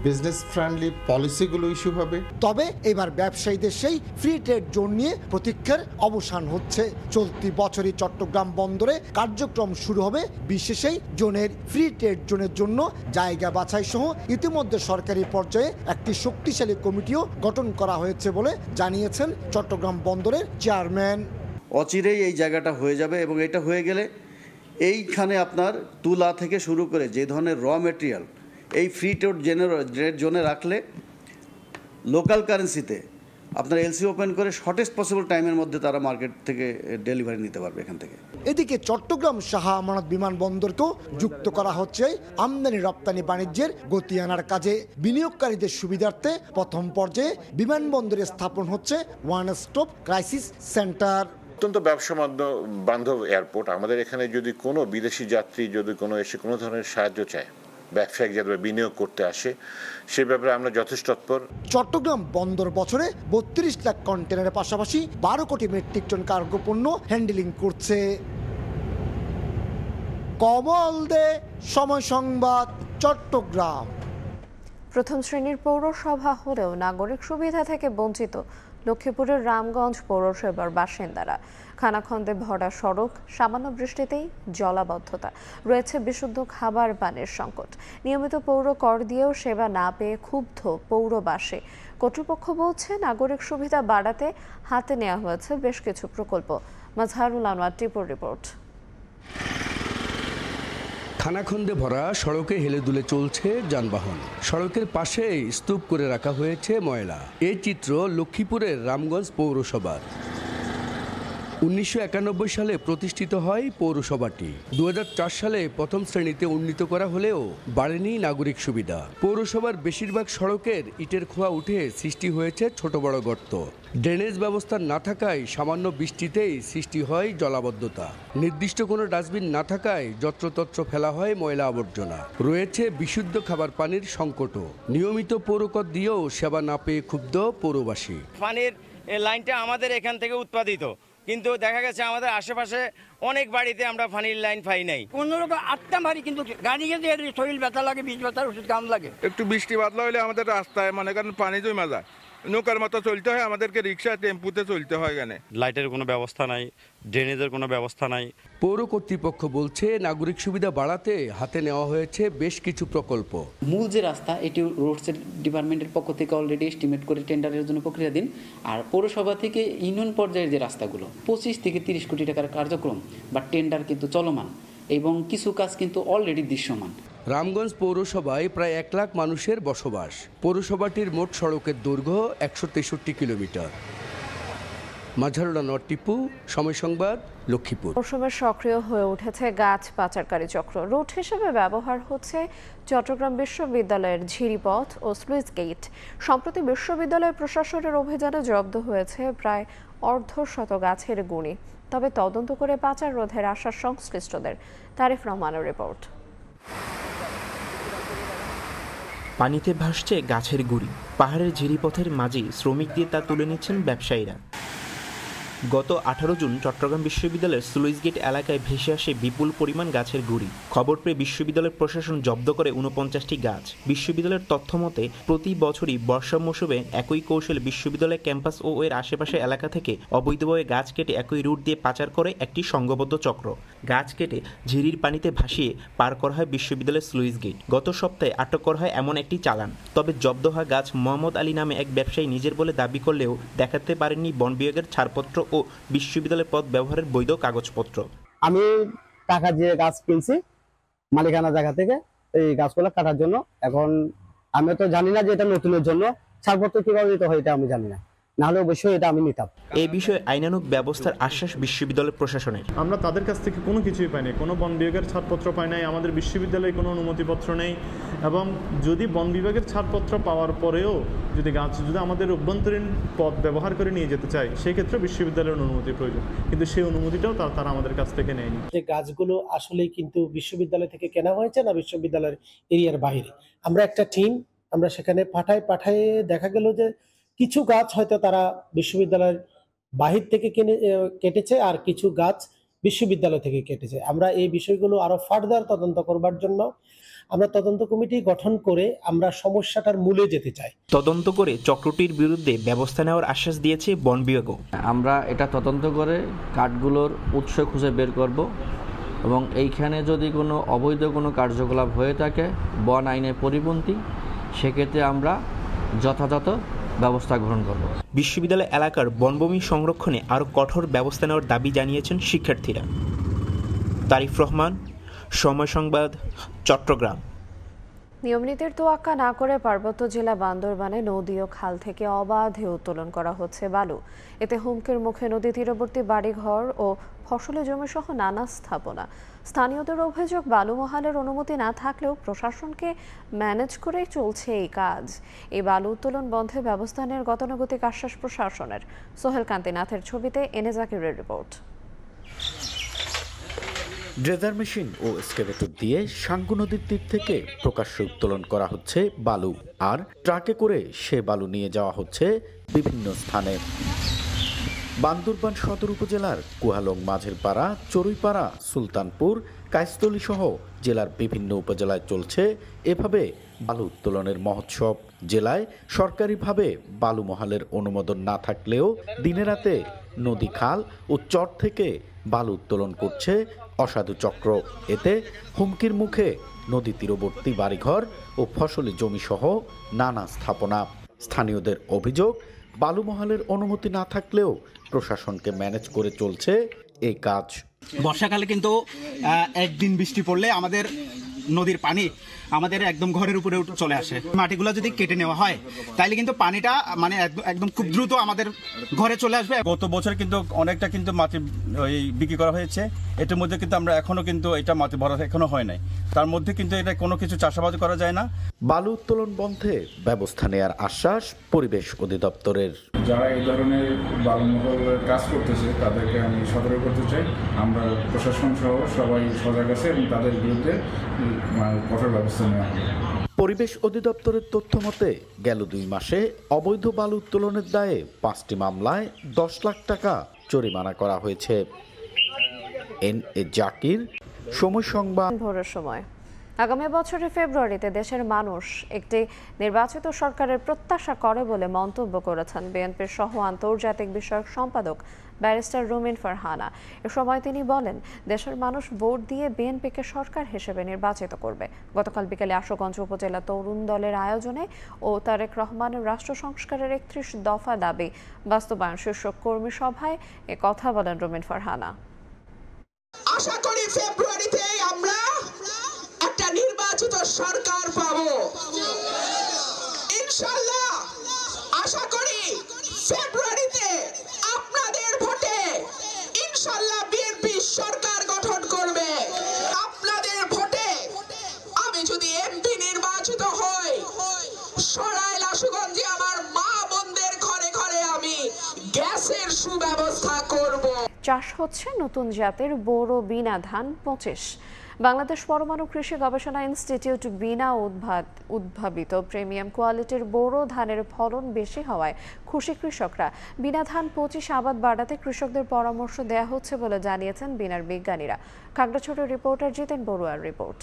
বিজনেস ফ্রেন্ডলি পলিসিগুলো ইস্যু হবে। তবে এবার ব্যবসায়ীদের সেই ফ্রি ট্রেড জোন নিয়ে প্রতীক্ষার অবসান হচ্ছে। চলতি বছরই চট্টগ্রাম বন্দরে কার্যক্রম শুরু হবে বিশেষ এই জোনের। ফ্রি ট্রেড জোনের জন্য জায়গা বাছাই সহ ইতিমধ্যে সরকারি পর্যায়ে একটি শক্তিশালী কমিটিও গঠন করা হয়েছে বলে জানিয়েছেন চট্টগ্রাম বন্দরের চেয়ারম্যান। অচিরেই এই জায়গাটা হয়ে যাবে এবং এটা হয়ে গেলে এইখানে আপনার তুলা থেকে শুরু করে যে ধরনের র মেটেরিয়াল এই ফ্রি ট্রেড জোনে রাখলে লোকাল কারেন্সিতে আপনার এলসি ওপেন করে শর্টেস্ট পসিবল টাইমের মধ্যে তারা মার্কেট থেকে ডেলিভারি নিতে পারবে এখান থেকে। এদিকে চট্টগ্রাম শাহ আমানত বিমানবন্দরকেও যুক্ত করা হচ্ছে আমদানি রপ্তানি বাণিজ্যের গতি আনার কাজে। বিনিয়োগকারীদের সুবিধার্থে প্রথম পর্যায়ে বিমানবন্দরে স্থাপন হচ্ছে ওয়ান স্টপ ক্রাইসিস সেন্টার। অত্যন্ত ব্যবসা বান্ধব এয়ারপোর্ট। আমাদের এখানে যদি কোনো বিদেশি যাত্রী যদি কোনো এসে কোনো ধরনের সাহায্য চায়, ব্যবসায়িক যাতে বিনিয়োগ করতে আসে, সে ব্যাপারে আমরা যথেষ্ট তৎপর। চট্টগ্রাম বন্দর বছরে 32 লাখ কন্টেনারের পাশাপাশি 12 কোটি মেট্রিক টন কার্গো পণ্য হ্যান্ডেলিং করছে। কমল দে, সময় সংবাদ, চট্টগ্রাম। প্রথম শ্রেণীর পৌরসভা হলেও নাগরিক সুবিধা থেকে বঞ্চিত লক্ষ্মীপুরের রামগঞ্জ পৌরসভার বাসিন্দারা। খানাখন্দে ভরা সড়ক, সামান্য বৃষ্টিতেই জলাবদ্ধতা, রয়েছে বিশুদ্ধ খাবার পানির সংকট। নিয়মিত পৌর কর দিয়েও সেবা না পেয়ে ক্ষুব্ধ পৌরবাসী। কর্তৃপক্ষ বলছে নাগরিক সুবিধা বাড়াতে হাতে নেওয়া হয়েছে বেশ কিছু প্রকল্প। মাজহারুল আনোয়ার টিপুর রিপোর্ট। খানাখন্দে ভরা সড়কে হেলে দুলে চলছে যানবাহন। সড়কের পাশে স্তূপ করে রাখা হয়েছে ময়লা। এই চিত্র লক্ষ্মীপুরের রামগঞ্জ পৌরসভার। 1991 সালে প্রতিষ্ঠিত হয় পৌরসভাটি। 2004 সালে প্রথম শ্রেণীতে উন্নীত করা হলেও বাড়েনি নাগরিক সুবিধা। পৌরসভার বেশিরভাগ সড়কের ইটের খোয়া উঠে সৃষ্টি হয়েছে ছোট বড় গর্ত। ড্রেনেজ ব্যবস্থা না থাকায় সামান্য বৃষ্টিতেই সৃষ্টি হয় জলাবদ্ধতা। নির্দিষ্ট কোনো ডাস্টবিন না থাকায় যত্রতত্র ফেলা হয় ময়লা আবর্জনা। রয়েছে বিশুদ্ধ খাবার পানির সংকটও। নিয়মিত পৌরকর দিয়েও সেবা না পেয়ে ক্ষুব্ধ পৌরবাসী। পানির লাইনটা আমাদের এখান থেকে উৎপাদিত, কিন্তু দেখা গেছে আমাদের আশেপাশে অনেক বাড়িতে আমরা পানির লাইন পাই নাই। কোনোরকম আটটা বাড়ি, কিন্তু গাড়ি গেছে শরীর ব্যথা লাগে, বীজ ব্যথার ওষুধ কাম লাগে। একটু বৃষ্টি বাদলা হলে আমাদের রাস্তায় মনে করেন পানি জমা যায়, নৌকার মতো চলতে হয়, আমাদেরকে রিক্সা টেম্পুতে চলতে হয়। এখানে লাইটের কোনো ব্যবস্থা নাই, ড্রেনেজের কোনো ব্যবস্থা নাই। পৌর কর্তৃপক্ষ বলছে নাগরিক সুবিধা বাড়াতে হাতে নেওয়া হয়েছে বেশ কিছু প্রকল্প। মূল যে রাস্তা, এটি রোডস ডিপার্টমেন্টের পক্ষ থেকে অলরেডি এস্টিমেট করে টেন্ডারের জন্য প্রক্রিয়াধীন। আর পৌরসভা থেকে ইউনিয়ন পর্যায়ের যে রাস্তাগুলো 25 থেকে 30 কোটি টাকার কার্যক্রম বা টেন্ডার কিন্তু চলমান, এবং কিছু কাজ কিন্তু অলরেডি দৃশ্যমান। রামগঞ্জ পৌরসভায় প্রায় 1 লাখ মানুষের বসবাস। পৌরসভাটির মোট সড়কের দৈর্ঘ্য 163 কিলোমিটার। মাজহারুল আনোয়ার টিপু, সময় সংবাদ, লক্ষ্মীপুর। মৌসুমে সক্রিয় হয়ে উঠেছে গাছ পাচারকারী চক্র। রুট হিসেবে ব্যবহার হচ্ছে চট্টগ্রাম বিশ্ববিদ্যালয়ের ঝিরিপথ ও স্লুইস গেট। সম্প্রতি বিশ্ববিদ্যালয় প্রশাসনের অভিযানে জব্দ হয়েছে প্রায় 1/2 গাছের গুঁড়ি। তবে তদন্ত করে পাচার রোধের আশ্বাস সংশ্লিষ্টদের। তারিফ রহমানের রিপোর্ট। পানিতে ভাসছে গাছের গুঁড়ি। পাহাড়ের ঝিরিপথের মাঝে শ্রমিক দিয়ে তা তুলে নিচ্ছেন ব্যবসায়ীরা। গত 18 জুন চট্টগ্রাম বিশ্ববিদ্যালয়ের স্লুইস গেট এলাকায় ভেসে আসে বিপুল পরিমাণ গাছের গুঁড়ি। খবর পেয়ে বিশ্ববিদ্যালয়ের প্রশাসন জব্দ করে 49টি গাছ। বিশ্ববিদ্যালয়ের তথ্য মতে প্রতি বছরই বর্ষা মৌসুমে একই কৌশলে বিশ্ববিদ্যালয় ক্যাম্পাস ও এর আশেপাশে এলাকা থেকে অবৈধভাবে গাছ কেটে একই রুট দিয়ে পাচার করে একটি সংঘবদ্ধ চক্র। গাছ কেটে ঝিরির পানিতে ভাসিয়ে পার করা হয় বিশ্ববিদ্যালয়ের স্লুইস গেট। গত সপ্তাহে আটক করা হয় এমন একটি চালান। তবে জব্দ হওয়া গাছ মোহাম্মদ আলী নামে এক ব্যবসায়ী নিজের বলে দাবি করলেও দেখাতে পারেননি বন বিভাগের ছাড়পত্র ও বিশ্ববিদ্যালয়ের পথ ব্যবহারের বৈধ কাগজপত্র। আমি টাকা দিয়ে গাছ কিনছি মালিকানা জায়গা থেকে এই গাছগুলো কাটার জন্য। এখন আমি তো জানি না যে এটা নতুনের জন্য ছাড়পত্র কিভাবে দিতে হয়, এটা আমি জানি না। নাহলে অবশ্যই এটা আমি নিতাম। এই বিষয়ে আইনানুগ ব্যবস্থার আশ্বাস বিশ্ববিদ্যালয় প্রশাসনের। আমরা তাদের কাছ থেকে কোনো কিছুই পাইনি, কোনো বন বিভাগের ছাড়পত্র পাই নাই, আমাদের বিশ্ববিদ্যালয়ে কোনো অনুমতিপত্র নেই, এবং যদি বন বিভাগের ছাড়পত্র পাওয়ার পরেও যদি আমাদের অভ্যন্তরীণ পথ ব্যবহার করে নিয়ে যেতে চাই, সেই ক্ষেত্রে বিশ্ববিদ্যালয়ের অনুমতি প্রয়োজন, কিন্তু সেই অনুমতিটাও তারা আমাদের কাছ থেকে নেয়নি। যে গাছগুলো আসলেই কিন্তু বিশ্ববিদ্যালয় থেকে কেনা হয়েছে না বিশ্ববিদ্যালয়ের এরিয়ার বাইরে, আমরা একটা টিম আমরা সেখানে পাঠায়ে দেখা গেল যে কিছু গাছ হয়তো তারা বিশ্ববিদ্যালয়ের বাহির থেকে কেটেছে আর কিছু গাছ বিশ্ববিদ্যালয় থেকে কেটেছে। আমরা এই বিষয়গুলো আরো ফার্দার তদন্ত করবার জন্য আমরা তদন্ত কমিটি গঠন করে আমরা সমস্যাটার মূলে যেতে চাই। তদন্ত করে চক্রটির বিরুদ্ধে ব্যবস্থা নেওয়ার আশ্বাস দিয়েছে বন বিভাগও। আমরা এটা তদন্ত করে কাঠগুলোর উৎস খুঁজে বের করব এবং এইখানে যদি কোনো অবৈধ কোনো কার্যকলাপ হয়ে থাকে বন আইনের পরিপন্থী, সেক্ষেত্রে আমরা যথাযথ ব্যবস্থা গ্রহণ করব। বিশ্ববিদ্যালয় এলাকার বনভূমি সংরক্ষণে আরও কঠোর ব্যবস্থা নেওয়ার দাবি জানিয়েছেন শিক্ষার্থীরা। তারিফ রহমান, সময় সংবাদ, চট্টগ্রাম। নিয়মনীতির তোয়াক্কা না করে পার্বত্য জেলা বান্দরবানে নদী ও খাল থেকে অবাধে উত্তোলন করা হচ্ছে বালু। এতে হুমকির মুখে নদী তীরবর্তী বাড়িঘর ও ফসলের জমি সহ নানা স্থাপনা। স্থানীয়দের অভিযোগ, বালু মহালের অনুমতি না থাকলেও প্রশাসনকে ম্যানেজ করেই চলছে এই কাজ। এই বালু উত্তোলন বন্ধে ব্যবস্থা নেওয়ার গতানুগতিক আশ্বাস প্রশাসনের। সোহেল কান্তিনাথের ছবিতে এনে জাকিরের রিপোর্ট। ড্রেজার মেশিন ও এক্সকাভেটর দিয়ে সাঙ্গু নদীর তীর থেকে প্রকাশ্যে উত্তোলন করা হচ্ছে বালু, আর ট্রাকে করে সে বালু নিয়ে যাওয়া হচ্ছে বিভিন্ন স্থানে। বান্দরবান সদর উপজেলার কুহালং মাঝেরপাড়া, চড়ুইপাড়া, সুলতানপুর, কায়স্থলী সহ জেলার বিভিন্ন উপজেলায় চলছে এভাবে বালু উত্তোলনের মহোৎসব। জেলায় সরকারিভাবে বালু মহালের অনুমোদন না থাকলেও দিনে রাতে নদী, খাল ও চর থেকে বালু উত্তোলন করছে অসাধু চক্র। এতে হুমকির মুখে নদী তীরবর্তী বাড়িঘর ও ফসলি জমি সহ নানা স্থাপনা। স্থানীয়দের অভিযোগ, বালু মহালের অনুমতি না থাকলেও প্রশাসনকে ম্যানেজ করে চলছে এই কাজ। বর্ষাকালে কিন্তু একদিন বৃষ্টি পড়লে আমাদের নদীর পানি আমাদের একদম ঘরের উপরে চলে আসে। মাটিগুলো যদি কেটে নেওয়া হয় তাহলে কিন্তু পানিটা মানে একদম খুব দ্রুত আমাদের ঘরে চলে আসবে। গত বছর কিন্তু অনেকটা কিন্তু মাটি বিক্রি করা হয়েছে, এটার মধ্যে কিন্তু আমরা এখনো কিন্তু এটা মাটি ভরা এখনো হয় নাই, তার মধ্যে কিন্তু এটা কোনো কিছু চাষাবাদ করা যায় না। বালু উত্তোলন বন্ধে ব্যবস্থা নেওয়ার আশ্বাস পরিবেশ অধিদপ্তরের। যারা এই ধরনের বালু মহলের কাজ করতেছে তাদেরকে আমি সতর্ক করতে চাই, আমরা প্রশাসন সহ সবাই সজাগ আছে এবং তাদের বিরুদ্ধে কঠোর ব্যবস্থা নেওয়া হবে। পরিবেশ অধিদপ্তরের তথ্য মতে গেল 2 মাসে অবৈধ বালু উত্তোলনের দায়ে 5টি মামলায় 10 লাখ টাকা জরিমানা করা হয়েছে। এনএ জাকির, সময় সংবাদ। ভোরের সময়। আগামী বছরের ফেব্রুয়ারিতে দেশের মানুষ একটি নির্বাচিত সরকারের প্রত্যাশা করে বলে মন্তব্য করেছেন বিএনপির সহ আন্তর্জাতিক বিষয়ক সম্পাদক ব্যারিস্টার রুমিন ফারহানা। এ সময় তিনি বলেন, দেশের মানুষ ভোট দিয়ে বিএনপিকে সরকার হিসেবে নির্বাচিত করবে। গতকাল বিকেলে আশুগঞ্জ উপজেলা তরুণ দলের আয়োজনে ও তারেক রহমানের রাষ্ট্র সংস্কারের 31 দফা দাবি বাস্তবায়ন শীর্ষক কর্মী সভায় এ কথা বলেন রুমিন ফারহানা। আশা করি ফেব্রুয়ারিতে আমরা একটা নির্বাচিত সরকার পাবো ইনশাআল্লাহ। আশা করি ফেব্রুয়ারিতে আপনাদের ভোটে ইনশাআল্লাহ বিএনপি সরকার গঠন করবে। আপনাদের ভোটে আমি যদি এমপি নির্বাচিত হই, সরাইল আশুগঞ্জে আমার মা বোনদের ঘরে ঘরে আমি গ্যাসের সুব্যবস্থা করব। চাষ হচ্ছে নতুন জাতের বোরো বিনা ধান 25। বাংলাদেশ পরমাণু কৃষি গবেষণা ইনস্টিটিউট বিনা উদ্ভাবিত প্রিমিয়াম কোয়ালিটির বোরো ধানের ফলন বেশি হওয়ায় খুশি কৃষকরা। বিনা ধান 25 আবাদ বাড়াতে কৃষকদের পরামর্শ দেওয়া হচ্ছে বলে জানিয়েছেন বিনার বিজ্ঞানীরা। খাগড়াছড়ির রিপোর্টার জিতেন বড়ুয়ার রিপোর্ট।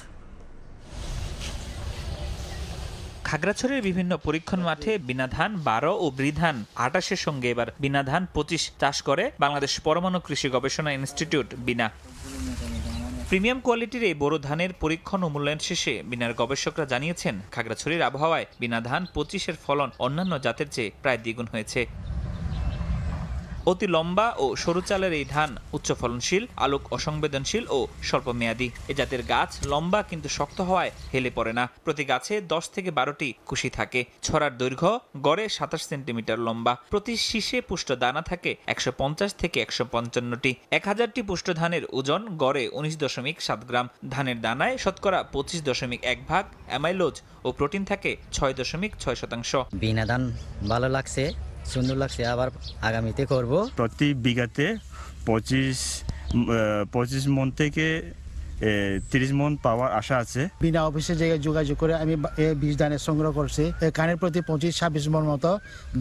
খাগড়াছড়ির বিভিন্ন পরীক্ষণ মাঠে বিনা ধান 12 ও বৃধান 28-এর সঙ্গে এবার বিনা ধান 25 চাষ করে বাংলাদেশ পরমাণু কৃষি গবেষণা ইনস্টিটিউট বিনা। প্রিমিয়াম কোয়ালিটির এই বোরো ধানের পরীক্ষণ ও মূল্যায়ন শেষে বিনার গবেষকরা জানিয়েছেন, খাগড়াছড়ির আবহাওয়ায় বিনা ধান 25-এর ফলন অন্যান্য জাতের চেয়ে প্রায় দ্বিগুণ হয়েছে। অতি লম্বা ও সরু চালের এই ধান উচ্চ ফলনশীল, আলোক অসংবেদনশীল ও স্বল্পমেয়াদী। এ জাতের গাছ লম্বা কিন্তু শক্ত হওয়ায় হেলে পড়ে না। প্রতি গাছে 10 থেকে 12টি কুশি থাকে। ছড়ার দৈর্ঘ্য গড়ে 27 সেন্টিমিটার লম্বা। প্রতি শীষে পুষ্ট দানা থাকে 150 থেকে 155টি। 1000টি পুষ্ট ধানের ওজন গড়ে 19.7 গ্রাম। ধানের দানায় শতকরা 25.1 ভাগ অ্যামাইলোজ ও প্রোটিন থাকে 6.6%। বিনা ধান ভালো লাগছে, সুন্দর লাগছে, আবার আগামীতে করব। প্রতি বিঘাতে 25 মন থেকে 30 মন পাওয়ার আশা আছে। বিনা অফিসের জায়গায় যোগাযোগ করে আমি বীজ ধানের সংগ্রহ করছি। কানের প্রতি 25-26 মন মতো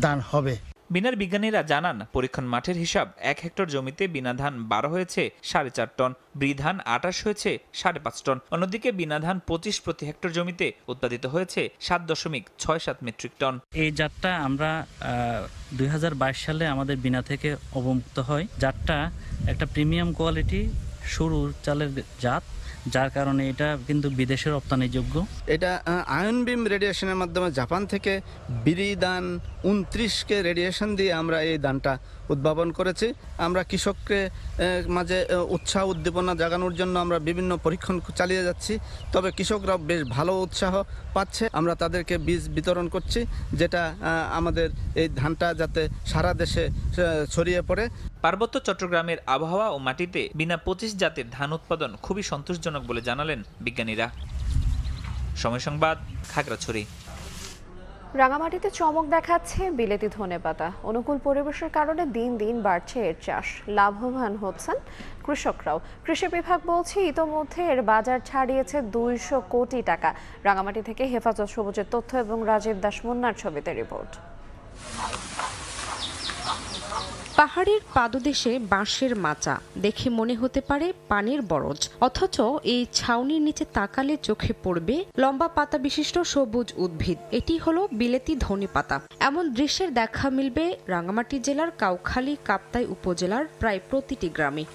ধান হবে। বিনার বিজ্ঞানীরা জানান, পরীক্ষণ মাঠের হিসাব 1 হেক্টর জমিতে বিনা ধান 12 হয়েছে 4.5 টন, ব্রি ধান 28 হয়েছে 5.5 টন। অন্যদিকে বিনা ধান 25 প্রতি হেক্টর জমিতে উৎপাদিত হয়েছে 7.67 মেট্রিক টন। এই জাতটা আমরা 2022 সালে আমাদের বিনা থেকে অবমুক্ত হয়। জাতটা একটা প্রিমিয়াম কোয়ালিটি সরু চালের জাত, যার কারণে এটা কিন্তু বিদেশে রপ্তানিযোগ্য। এটা আয়ন বিম রেডিয়েশনের মাধ্যমে জাপান থেকে বিরি ধান 29কে রেডিয়েশন দিয়ে আমরা এই ধানটা উদ্ভাবন করেছি। আমরা কৃষককে মাঝে উৎসাহ উদ্দীপনা জাগানোর জন্য আমরা বিভিন্ন পরীক্ষণ চালিয়ে যাচ্ছি। তবে কৃষকরা বেশ ভালো উৎসাহ পাচ্ছে। আমরা তাদেরকে বীজ বিতরণ করছি, যেটা আমাদের এই ধানটা যাতে সারা দেশে ছড়িয়ে পড়ে। পার্বত্য চট্টগ্রামের আবহাওয়া ও মাটিতে বিনা 25 জাতের ধান উৎপাদন খুবই সন্তোষজনক বলে জানালেন বিজ্ঞানীরা। সময় সংবাদ, খাগড়াছড়ি। রাঙামাটিতে চমক দেখাচ্ছে বিলেতি ধনেপাতা। অনুকূল পরিবেশের কারণে দিন দিন বাড়ছে এর চাষ, লাভবান হচ্ছেন কৃষকরাও। কৃষি বিভাগ বলছে ইতোমধ্যে এর বাজার ছাড়িয়েছে 200 কোটি টাকা। রাঙামাটি থেকে হেফাজত সবুজের তথ্য এবং রাজীব দাস মুন্নার ছবিতে রিপোর্ট। পাহাড়ের পাদদেশে বাঁশের মাচা দেখে মনে হতে পারে পানির বরজ, অথচ এই ছাউনির নিচে তাকালে চোখে পড়বে লম্বা পাতা বিশিষ্ট সবুজ উদ্ভিদ। এটি হলো বিলেতি ধনেপাতা। এমন দৃশ্যের দেখা মিলবে রাঙ্গামাটি জেলার কাউখালী কাপ্তাই উপজেলার প্রায় প্রতিটি গ্রামে।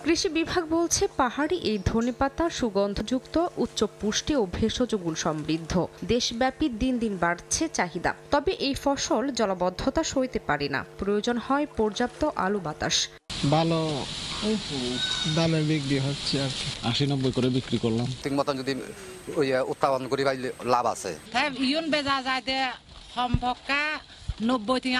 কৃষি বিভাগ বলছে পাহাড়ি এই ধনেপাতা সুগন্ধযুক্ত, উচ্চ পুষ্টি ও ভেষজ গুণ সমৃদ্ধ। দেশব্যাপী দিন দিন বাড়ছে চাহিদা। তবে এই ফসল জলাবদ্ধতা সইতে পারে না, প্রয়োজন হয় পর্যাপ্ত আলো বাতাস। ভালো দামে বিক্রি হচ্ছে আর কি, 80-90 করে বিক্রি করলাম। ঠিক মতন যদি ওই উৎপাদন করি পাইলে লাভ আছে। হ্যাঁ, ইউন বেজা যায় যে সম্ভবকা 90 থেকে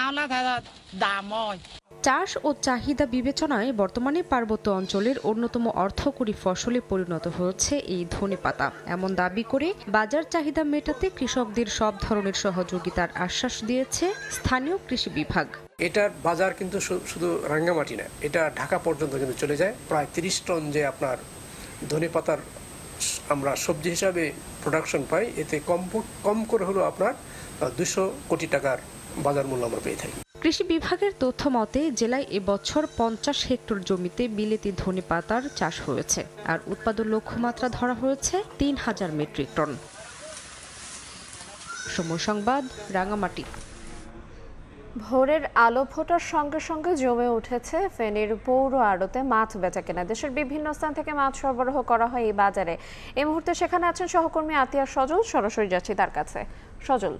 দাম হয়। চাষ ও চাহিদা বিবেচনায় বর্তমানে পার্বত্য অঞ্চলের অন্যতম অর্থকরী ফসলে পরিণত হয়েছে এই ধনেপাতা। এমন দাবি করে বাজার চাহিদা মেটাতে কৃষকদের সব ধরনের সহযোগিতার আশ্বাস দিয়েছে স্থানীয় কৃষি বিভাগ। এটার বাজার কিন্তু শুধু রাঙ্গামাটি না, এটা ঢাকা পর্যন্ত কিন্তু চলে যায়। প্রায় 30 টন যে আপনার ধনেপাতার আমরা সবজি হিসাবে প্রোডাকশন পাই, এতে কম করে হলো আপনার 200 কোটি টাকার বাজার মূল্য আমরা পেয়ে থাকি। কৃষি বিভাগের তথ্য মতে জেলায় এবছর 50 হেক্টর জমিতে বিলেতি ধনেপাতার চাষ হয়েছে, আর উৎপাদন লক্ষ্যমাত্রা ধরা হয়েছে 3000 মেট্রিক টন। সময় সংবাদ, রাঙামাটি। ভোরের আলো ফোটার সঙ্গে সঙ্গে জমে উঠেছে ফেনীর পৌর আড়তে মাছ বেচাকেনা। দেশের বিভিন্ন স্থান থেকে মাছ সরবরাহ করা হয় এই বাজারে। এই মুহূর্তে সেখানে আছেন সহকর্মী আতিয়া সজল। সরাসরি যাচ্ছি তার কাছে। সজল,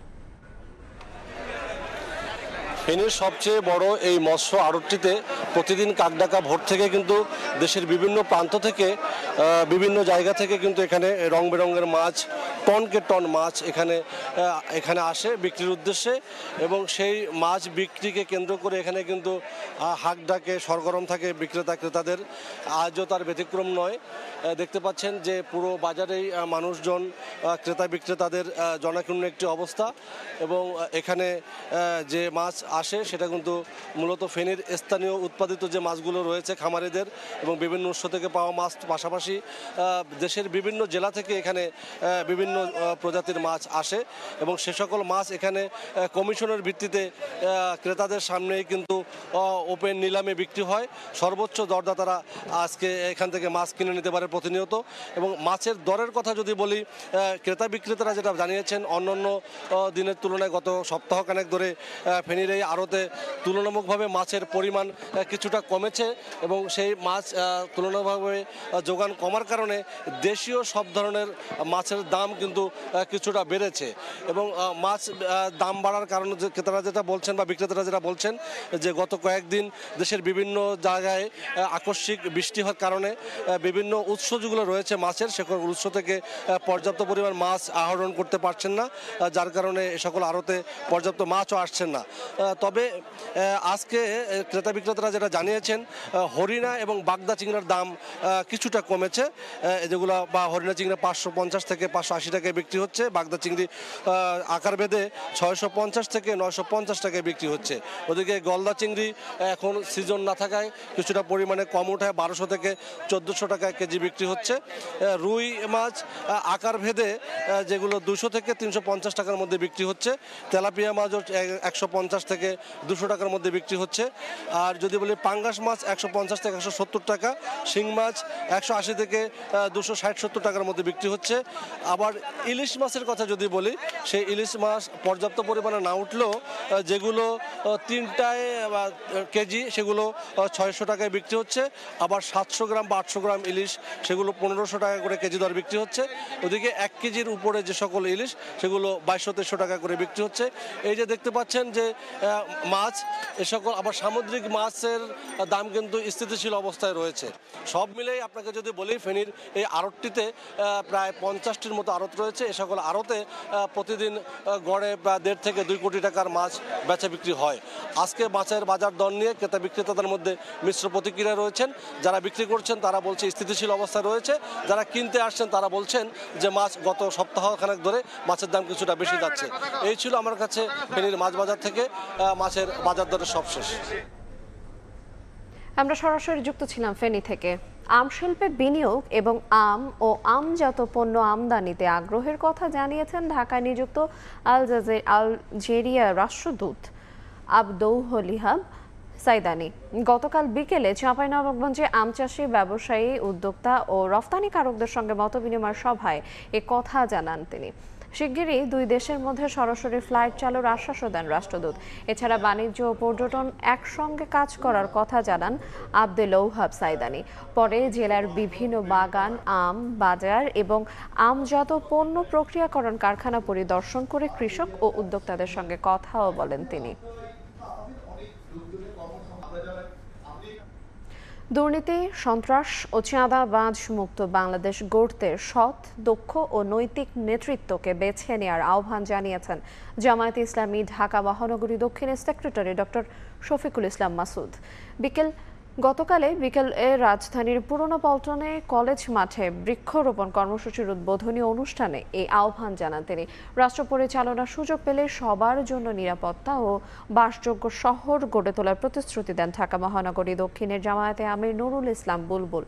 ফেনীর সবচেয়ে বড় এই মৎস্য আড়তটিতে প্রতিদিন কাকডাকা ভোর থেকে কিন্তু দেশের বিভিন্ন প্রান্ত থেকে বিভিন্ন জায়গা থেকে কিন্তু এখানে রং বেরঙের মাছ, টনকে টন মাছ এখানে আসে বিক্রির উদ্দেশ্যে, এবং সেই মাছ বিক্রিকে কেন্দ্র করে এখানে কিন্তু হাক ডাকে সরগরম থাকে বিক্রেতা ক্রেতাদের। আজও তার ব্যতিক্রম নয়। দেখতে পাচ্ছেন যে পুরো বাজারেই মানুষজন, ক্রেতা বিক্রেতাদের জনাকীর্ণ একটি অবস্থা, এবং এখানে যে মাছ আসে সেটা কিন্তু মূলত ফেনীর স্থানীয় উৎপাদিত যে মাছগুলো রয়েছে খামারিদের এবং বিভিন্ন উৎস থেকে পাওয়া মাছ, পাশাপাশি দেশের বিভিন্ন জেলা থেকে এখানে বিভিন্ন প্রজাতির মাছ আসে, এবং সে সকল মাছ এখানে কমিশনের ভিত্তিতে ক্রেতাদের সামনেই কিন্তু ওপেন নিলামে বিক্রি হয়। সর্বোচ্চ দরদাতারা আজকে এখান থেকে মাছ কিনে নিতে পারে প্রতিনিয়ত। এবং মাছের দরের কথা যদি বলি, ক্রেতা বিক্রেতারা যেটা জানিয়েছেন, অন্যান্য দিনের তুলনায় গত সপ্তাহখানেক ধরে ফেনীর এই আড়তে তুলনামূলকভাবে মাছের পরিমাণ কিছুটা কমেছে, এবং সেই মাছ তুলনামূলকভাবে যোগান কমার কারণে দেশীয় সব ধরনের মাছের দাম কিন্তু কিন্তু কিছুটা বেড়েছে এবং মাছ দাম বাড়ার কারণে ক্রেতারা যেটা বলছেন বা বিক্রেতারা যেটা বলছেন যে গত কয়েকদিন দেশের বিভিন্ন জায়গায় আকস্মিক বৃষ্টি হওয়ার কারণে বিভিন্ন উৎস যেগুলো রয়েছে মাছের সকল উৎস থেকে পর্যাপ্ত পরিমাণ মাছ আহরণ করতে পারছেন না, যার কারণে সকল আড়তে পর্যাপ্ত মাছও আসছেন না। তবে আজকে ক্রেতা বিক্রেতারা যেটা জানিয়েছেন হরিণা এবং বাগদা চিংড়ার দাম কিছুটা কমেছে, যেগুলো বা হরিণা চিংড়া 550 থেকে 580 টাকায় বিক্রি হচ্ছে, বাগদা চিংড়ি আকার ভেদে 650 থেকে 950 টাকায় বিক্রি হচ্ছে। ওদিকে গলদা চিংড়ি এখন সিজন না থাকায় কিছুটা পরিমাণে কম ওঠায় 1200 থেকে 1400 টাকায় কেজি বিক্রি হচ্ছে। রুই মাছ আকার ভেদে যেগুলো 200 থেকে 350 টাকার মধ্যে বিক্রি হচ্ছে, তেলাপিয়া মাছও 150 থেকে 200 টাকার মধ্যে বিক্রি হচ্ছে। আর যদি বলি পাঙ্গাস মাছ 150 থেকে 170 টাকা, শিং মাছ 180 থেকে 260-70 টাকার মধ্যে বিক্রি হচ্ছে। আবার ইলিশ মাছের কথা যদি বলি, সেই ইলিশ মাছ পর্যাপ্ত পরিমাণে না উঠলেও যেগুলো 3টায় কেজি সেগুলো 600 টাকায় বিক্রি হচ্ছে। আবার 700 গ্রাম বা 800 গ্রাম ইলিশ সেগুলো 1500 টাকা করে কেজি দর বিক্রি হচ্ছে। ওদিকে 1 কেজির উপরে যে সকল ইলিশ সেগুলো 2200-2300 টাকা করে বিক্রি হচ্ছে। এই যে দেখতে পাচ্ছেন যে মাছ এ সকল আবার সামুদ্রিক মাছের দাম কিন্তু স্থিতিশীল অবস্থায় রয়েছে। সব মিলেই আপনাকে যদি বলি ফেনীর এই আড়তটিতে প্রায় 50টির মতো আড়ত রয়েছে। এ সকল আড়তে প্রতিদিন গড়ে প্রায় 1.5 থেকে 2 কোটি টাকার মাছ বেচা বিক্রি হয়। আজকে মাছের বাজার দর নিয়ে ক্রেতা বিক্রেতাদের মধ্যে মিশ্র প্রতিক্রিয়া রয়েছেন। যারা বিক্রি করছেন তারা বলছে স্থিতিশীল অবস্থায় রয়েছে, যারা কিনতে আসছেন তারা বলছেন যে মাছ গত সপ্তাহখানেক ধরে মাছের দাম কিছুটা বেশি যাচ্ছে। এই ছিল আমার কাছে ফেনীর মাছ বাজার থেকে মাছের বাজার দরের সবশেষ। আমরা সরাসরি যুক্ত ছিলাম ফেনী থেকে। আম শিল্পে বিনিয়োগ এবং আম ও আমজাত পণ্য আমদানিতে আগ্রহের কথা জানিয়েছেন ঢাকায় নিযুক্ত আলজেরিয়া রাষ্ট্রদূত আবদৌহলিহাব সাইদানি। গতকাল বিকেলে চাঁপাইনবাবগঞ্জে আম চাষি, ব্যবসায়ী, উদ্যোক্তা ও রফতানিকারকদের সঙ্গে মতবিনিময় সভায় এ কথা জানান তিনি। শিগগিরই দুই দেশের মধ্যে সরাসরি ফ্লাইট চালুর আশ্বাসও দেন রাষ্ট্রদূত। এছাড়া বাণিজ্য ও পর্যটন একসঙ্গে কাজ করার কথা জানান আবদুলওহাব সাইদানি। পরে জেলার বিভিন্ন বাগান, আম বাজার এবং আমজাত পণ্য প্রক্রিয়াকরণ কারখানা পরিদর্শন করে কৃষক ও উদ্যোক্তাদের সঙ্গে কথাও বলেন তিনি। দুর্নীতি, সন্ত্রাস ও চাঁদাবাজ মুক্ত বাংলাদেশ গড়তে সৎ, দক্ষ ও নৈতিক নেতৃত্বকে বেছে নেওয়ার আহ্বান জানিয়েছেন জামায়াতে ইসলামী ঢাকা মহানগরী দক্ষিণের সেক্রেটারি ডক্টর শফিকুল ইসলাম মাসুদ। গতকালে বিকেলে রাজধানীর পুরনো পল্টনে কলেজ মাঠে বৃক্ষরোপণ কর্মসূচির উদ্বোধনী অনুষ্ঠানে এই আহ্বান জানান তিনি। রাষ্ট্র পরিচালনার সুযোগ পেলে সবার জন্য নিরাপত্তা ও বাসযোগ্য শহর গড়ে তোলার প্রতিশ্রুতি দেন ঢাকা মহানগরী দক্ষিণের জামায়াতে আমির নুরুল ইসলাম বুলবুল।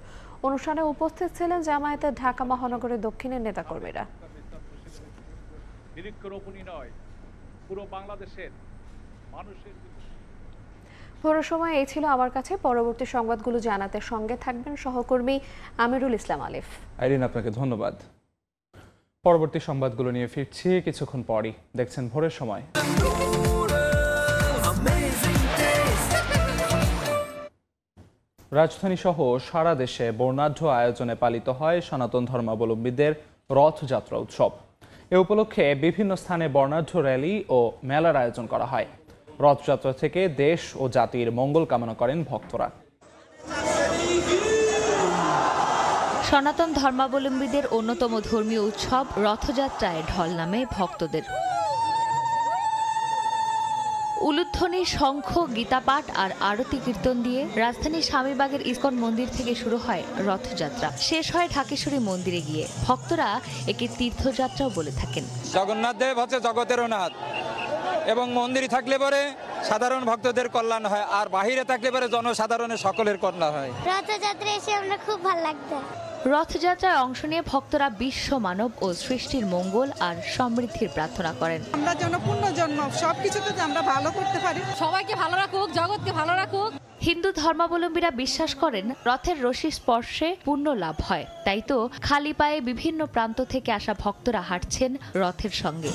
অনুষ্ঠানে উপস্থিত ছিলেন জামায়াতের ঢাকা মহানগরী দক্ষিণের নেতাকর্মীরা। বৃক্ষরোপণই নয়, পুরো বাংলাদেশের মানুষের ভোরের সময় এই ছিল আমার কাছে। পরবর্তী সংবাদগুলো জানাতে সঙ্গে থাকবেন সহকর্মী আমিরুল ইসলাম আলিফ। আইরিন, আপনাকে ধন্যবাদ। পরবর্তী সংবাদগুলো নিয়ে ফিরছি কিছুক্ষণ পরই। দেখছেন ভোরের সময়। রাজধানী সহ সারা দেশে বর্ণাঢ্য আয়োজনে পালিত হয় সনাতন ধর্মাবলম্বীদের রথযাত্রা উৎসব। এ উপলক্ষে বিভিন্ন স্থানে বর্ণাঢ্য র্যালি ও মেলার আয়োজন করা হয়। রথযাত্রা থেকে দেশ ও জাতির মঙ্গল কামনা করেন ভক্তরা। সনাতন ধর্মাবলম্বীদের অন্যতম ধর্মীয় উৎসব রথযাত্রায় ঢল নামে ভক্তদের। উলুধ্বনি, শঙ্খ, গীতাপাঠ আর আরতি কীর্তন দিয়ে রাজধানীর স্বামীবাগের ইসকন মন্দির থেকে শুরু হয় রথযাত্রা, শেষ হয় ঢাকেশ্বরী মন্দিরে গিয়ে। ভক্তরা একে তীর্থযাত্রাও বলে থাকেন। জগন্নাথ দেব হচ্ছে জগতেরও নাথ, এবং মন্দিরে থাকলে পরে সাধারণ ভক্তদের কল্যাণ হয়, আর বাহিরে থাকলে পরে জনসাধারণের সকলের কল্যাণ হয়। রথযাত্রা এসে আমরা খুব ভালো লাগতো। রথযাত্রায় অংশ নিয়ে ভক্তরা বিশ্ব মানব ও সৃষ্টির মঙ্গল আর সমৃদ্ধির প্রার্থনা করেন। আমরা যেন পুণ্যজন্ম সবকিছুতে আমরা ভালো করতে পারি, সবাইকে ভালো রাখুক, জগৎকে ভালো রাখুক। হিন্দু ধর্মাবলম্বীরা বিশ্বাস করেন রথের রশি স্পর্শে পুণ্য লাভ হয়, তাই তো খালি পায়ে বিভিন্ন প্রান্ত থেকে আসা ভক্তরা হাঁটছেন রথের সঙ্গে।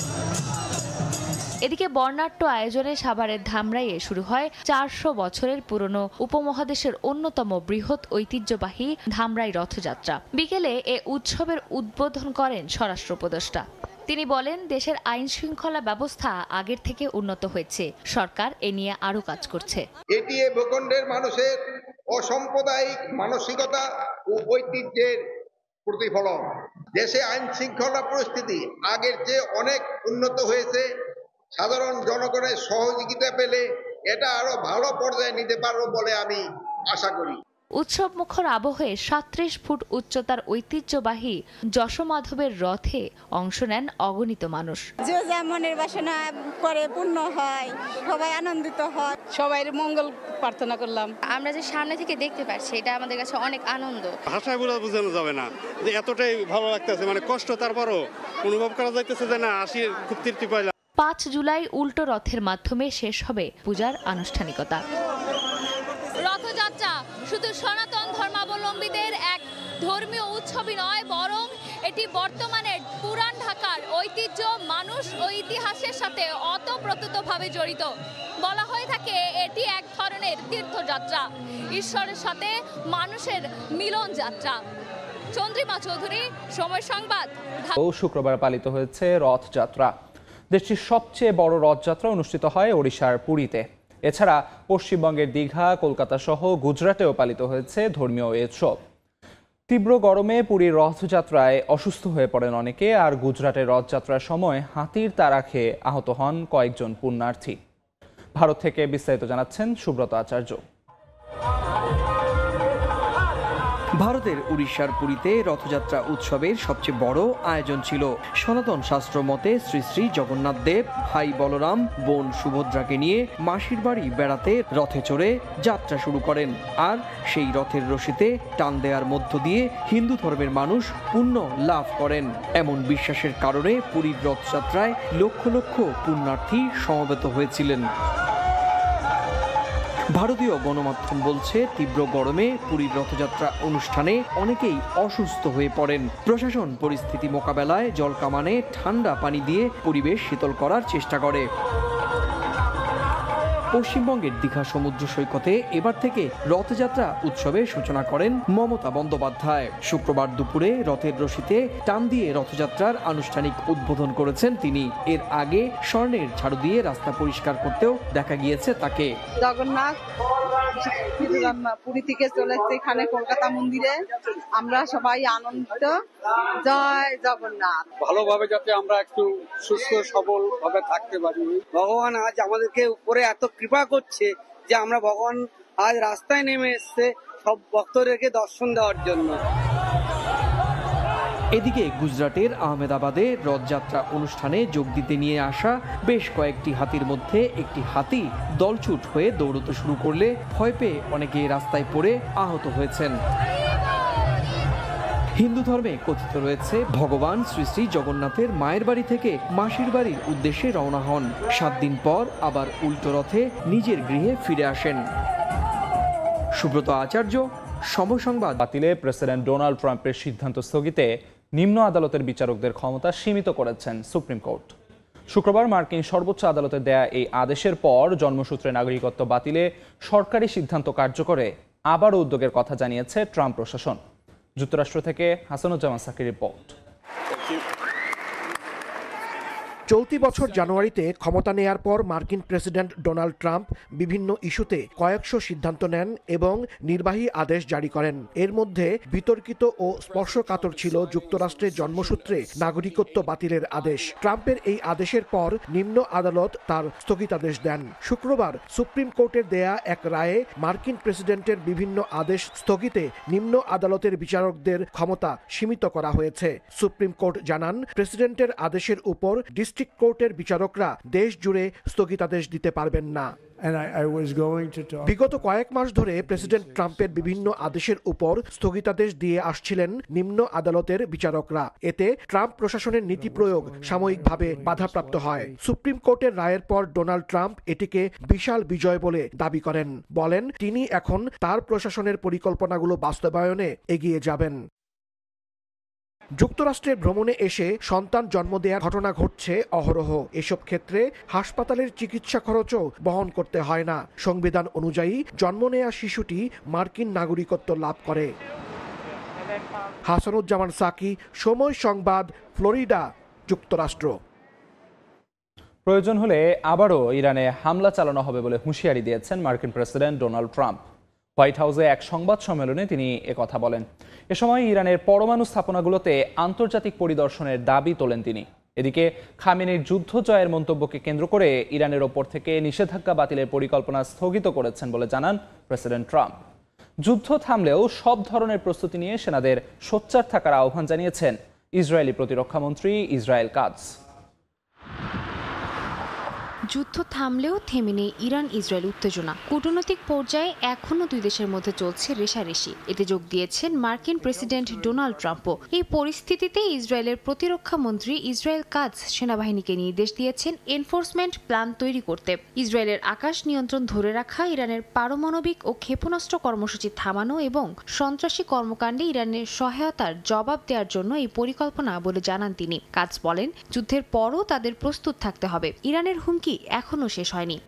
এদিকে বর্ণাঢ্য আয়োজনে সাভারের ধামরাইয়ে শুরু হয় 400 বছরের পুরনো উপমহাদেশের অন্যতম বৃহৎ ঐতিহ্যবাহী ধামরাই রথযাত্রা। বিকেলে এ উৎসবের উদ্বোধন করেন স্বরাষ্ট্র উপদেষ্টা। তিনি বলেন, দেশের আইন শৃঙ্খলা ব্যবস্থা আগের থেকে উন্নত হয়েছে, সরকার এ নিয়ে আরও কাজ করছে। এটি এ ভূখণ্ডের মানুষের অসাম্প্রদায়িক মানসিকতা ও ঐতিহ্যের প্রতিফলন। দেশে আইন শৃঙ্খলা পরিস্থিতি আগের চেয়ে অনেক উন্নত হয়েছে। সাধারণ জনগণের সহযোগিতা পেলে এটা আরো ভালো পর্যায়ে নিতে পারবো বলে আমি আশা করি। উৎসব মুখর আবহে 37 ফুট উচ্চতার ঐতিহ্যবাহী যশোমাধবের রথে অংশ নেন অগণিত মানুষ। যে যা মনের বাসনা করে পূর্ণ হয়, সবাই আনন্দিত হয়, সবাই মঙ্গল প্রার্থনা করলাম। আমরা যে সামনে থেকে দেখতে পাচ্ছি, এটা আমাদের কাছে অনেক আনন্দ। ভাষায় বোঝানো যাবে না যে এতটাই ভালো লাগতেছে, মানে কষ্ট তারপরও অনুভব করা যাইতেছে যে না আসি খুব তৃপ্তি পাইলাম। 5 জুলাই উল্টো রথের মাধ্যমে শেষ হবে পূজার আনুষ্ঠানিকতা। রথযাত্রা শুধু সনাতন ধর্মাবলম্বীদের এক ধর্মীয় উৎসবই নয়, বরং এটি বর্তমানের পুরান ঢাকার ঐতিহ্য, মানুষ ও ইতিহাসের সাথে ওতপ্রোতভাবে জড়িত। বলা হয়ে থাকে এটি এক ধরনের তীর্থযাত্রা, ঈশ্বরের সাথে মানুষের মিলন যাত্রা। চন্দ্রিমা চৌধুরী, সময় সংবাদ। শুক্রবার পালিত হয়েছে রথযাত্রা। দেশটির সবচেয়ে বড় রথযাত্রা অনুষ্ঠিত হয় ওড়িশার পুরীতে। এছাড়া পশ্চিমবঙ্গের দীঘা, কলকাতা সহ গুজরাটেও পালিত হয়েছে ধর্মীয় উৎসব। তীব্র গরমে পুরীর রথযাত্রায় অসুস্থ হয়ে পড়েন অনেকে, আর গুজরাটের রথযাত্রার সময় হাতির তাড়া খেয়ে আহত হন কয়েকজন পুণ্যার্থী। ভারত থেকে বিস্তারিত জানাচ্ছেন সুব্রত আচার্য। ভারতের উড়িষ্যার পুরীতে রথযাত্রা উৎসবের সবচেয়ে বড় আয়োজন ছিল। সনাতন শাস্ত্র মতে শ্রী শ্রী জগন্নাথ দেব ভাই বলরাম, বোন সুভদ্রাকে নিয়ে মাসির বাড়ি বেড়াতে রথে চড়ে যাত্রা শুরু করেন। আর সেই রথের রশিতে টান দেওয়ার মধ্য দিয়ে হিন্দু ধর্মের মানুষ পুণ্য লাভ করেন। এমন বিশ্বাসের কারণে পুরীর রথযাত্রায় লক্ষ লক্ষ পুণ্যার্থী সমবেত হয়েছিলেন। ভারতীয় গণমাধ্যম বলছে, তীব্র গরমে পুরীর রথযাত্রা অনুষ্ঠানে অনেকেই অসুস্থ হয়ে পড়েন। প্রশাসন পরিস্থিতি মোকাবেলায় জলকামানে ঠান্ডা পানি দিয়ে পরিবেশ শীতল করার চেষ্টা করে। পশ্চিমবঙ্গের দীঘা সমুদ্র সৈকতে এবার থেকে রথযাত্রা উৎসবের সূচনা করেন মমতা বন্দ্যোপাধ্যায়। শুক্রবার দুপুরে রথের রশিতে টান দিয়ে রথযাত্রার আনুষ্ঠানিক উদ্বোধন করেছেন তিনি। এর আগে স্বর্ণের ঝাড়ু দিয়ে রাস্তা পরিষ্কার করতেও দেখা গিয়েছে তাকে। জগন্নাথ পুরী থেকে চলেছে এখানে কলকাতা মন্দিরে, আমরা সবাই আনন্দিত। জয় জগন্নাথ। ভালোভাবে যাতে আমরা একটু সুস্থ সবল ভাবে থাকতে পারি। ভগবান আজ আমাদেরকে উপরে এত কৃপা করছে যে আমরা ভগবান আজ রাস্তায় নেমে এসছে সব ভক্তদেরকে দর্শন দেওয়ার জন্য। এদিকে গুজরাটের আহমেদাবাদে রথযাত্রা অনুষ্ঠানে যোগ দিতে নিয়ে আসা বেশ কয়েকটি হাতির মধ্যে একটি হাতি দলছুট হয়ে দৌড়তে শুরু করলে ভয় পেয়ে অনেকে রাস্তায় পড়ে আহত হয়েছেন। হিন্দু ধর্মে কথিত রয়েছে, ভগবান শ্রী শ্রী জগন্নাথের মায়ের বাড়ি থেকে মাসির বাড়ির উদ্দেশ্যে রওনা হন। 7 দিন পর আবার উল্টো রথে নিজের গৃহে ফিরে আসেন। সুব্রত আচার্য, সময় সংবাদ। বাতিলে প্রেসিডেন্ট ডোনাল্ড ট্রাম্পের সিদ্ধান্ত স্থগিতে নিম্ন আদালতের বিচারকদের ক্ষমতা সীমিত করেছেন সুপ্রিম কোর্ট। শুক্রবার মার্কিন সর্বোচ্চ আদালতের দেয়া এই আদেশের পর জন্মসূত্রে নাগরিকত্ব বাতিলে সরকারি সিদ্ধান্ত কার্যকরে আবারও উদ্যোগের কথা জানিয়েছে ট্রাম্প প্রশাসন। যুক্তরাষ্ট্র থেকে হাসানুজ্জামান সাকির রিপোর্ট। চলতি বছর জানুয়ারিতে ক্ষমতা নেয়ার পর মার্কিন প্রেসিডেন্ট ডোনাল্ড ট্রাম্প বিভিন্ন ইস্যুতে কয়েকশো সিদ্ধান্ত নেন এবং নির্বাহী আদেশ জারি করেন। এর মধ্যে বিতর্কিত ও স্পর্শকাতর ছিল যুক্তরাষ্ট্রের জন্মসূত্রে নাগরিকত্ব বাতিলের আদেশ। ট্রাম্পের এই আদেশের পর নিম্ন আদালত তার স্থগিতাদেশ দেন। শুক্রবার সুপ্রিম কোর্টের দেয়া এক রায়ে মার্কিন প্রেসিডেন্টের বিভিন্ন আদেশ স্থগিতে নিম্ন আদালতের বিচারকদের ক্ষমতা সীমিত করা হয়েছে। সুপ্রিম কোর্ট জানান, প্রেসিডেন্টের আদেশের উপর ডিস্ট্রিক্ট কোর্টের বিচারকরা দেশ জুড়ে স্থগিতাদেশ দিতে পারবেন না। বিগত কয়েক মাস ধরে প্রেসিডেন্ট ট্রাম্পের বিভিন্ন আদেশের উপর স্থগিতাদেশ দিয়ে আসছিলেন নিম্ন আদালতের বিচারকরা। এতে ট্রাম্প প্রশাসনের নীতি প্রয়োগ সাময়িকভাবে বাধাপ্রাপ্ত হয়। সুপ্রিম কোর্টের রায়ের পর ডোনাল্ড ট্রাম্প এটিকে বিশাল বিজয় বলে দাবি করেন। বলেন, তিনি এখন তার প্রশাসনের পরিকল্পনাগুলো বাস্তবায়নে এগিয়ে যাবেন। যুক্তরাষ্ট্রের ভ্রমণে এসে সন্তান জন্ম দেওয়ার ঘটনা ঘটছে অহরহ। এসব ক্ষেত্রে হাসপাতালের চিকিৎসা খরচও বহন করতে হয় না। সংবিধান অনুযায়ী জন্ম নেয়া শিশুটি মার্কিন নাগরিকত্ব লাভ করে। হাসানুজ্জামান সাকি, সময় সংবাদ, ফ্লোরিডা, যুক্তরাষ্ট্র। প্রয়োজন হলে আবারও ইরানে হামলা চালানো হবে বলে হুঁশিয়ারি দিয়েছেন মার্কিন প্রেসিডেন্ট ডোনাল্ড ট্রাম্প। হোয়াইট হাউসে এক সংবাদ সম্মেলনে তিনি একথা বলেন। এ সময় ইরানের পরমাণু স্থাপনাগুলোতে আন্তর্জাতিক পরিদর্শনের দাবি তোলেন তিনি। এদিকে খামেনির যুদ্ধ জয়ের মন্তব্যকে কেন্দ্র করে ইরানের ওপর থেকে নিষেধাজ্ঞা বাতিলের পরিকল্পনা স্থগিত করেছেন বলে জানান প্রেসিডেন্ট ট্রাম্প। যুদ্ধ থামলেও সব ধরনের প্রস্তুতি নিয়ে সেনাদের সোচ্চার থাকার আহ্বান জানিয়েছেন ইসরায়েলি প্রতিরক্ষামন্ত্রী ইসরায়েল কাটজ। যুদ্ধ থামলেও থেমে নেই ইরান ইসরায়েল উত্তেজনা। কূটনৈতিক পর্যায়ে এখনও দুই দেশের মধ্যে চলছে রেষারেষি। এতে যোগ দিয়েছেন মার্কিন প্রেসিডেন্ট ডোনাল্ড ট্রাম্পও। এই পরিস্থিতিতে ইসরায়েলের প্রতিরক্ষা মন্ত্রী ইসরায়েল কাটজ সেনাবাহিনীকে নির্দেশ দিয়েছেন এনফোর্সমেন্ট প্ল্যান তৈরি করতে। ইসরায়েলের আকাশ নিয়ন্ত্রণ ধরে রাখা, ইরানের পারমাণবিক ও ক্ষেপণাস্ত্র কর্মসূচি থামানো এবং সন্ত্রাসী কর্মকাণ্ডে ইরানের সহায়তার জবাব দেওয়ার জন্য এই পরিকল্পনা বলে জানান তিনি। কাটজ বলেন, যুদ্ধের পরও তাদের প্রস্তুত থাকতে হবে। ইরানের হুমকি এখনো শেষ হয়নি।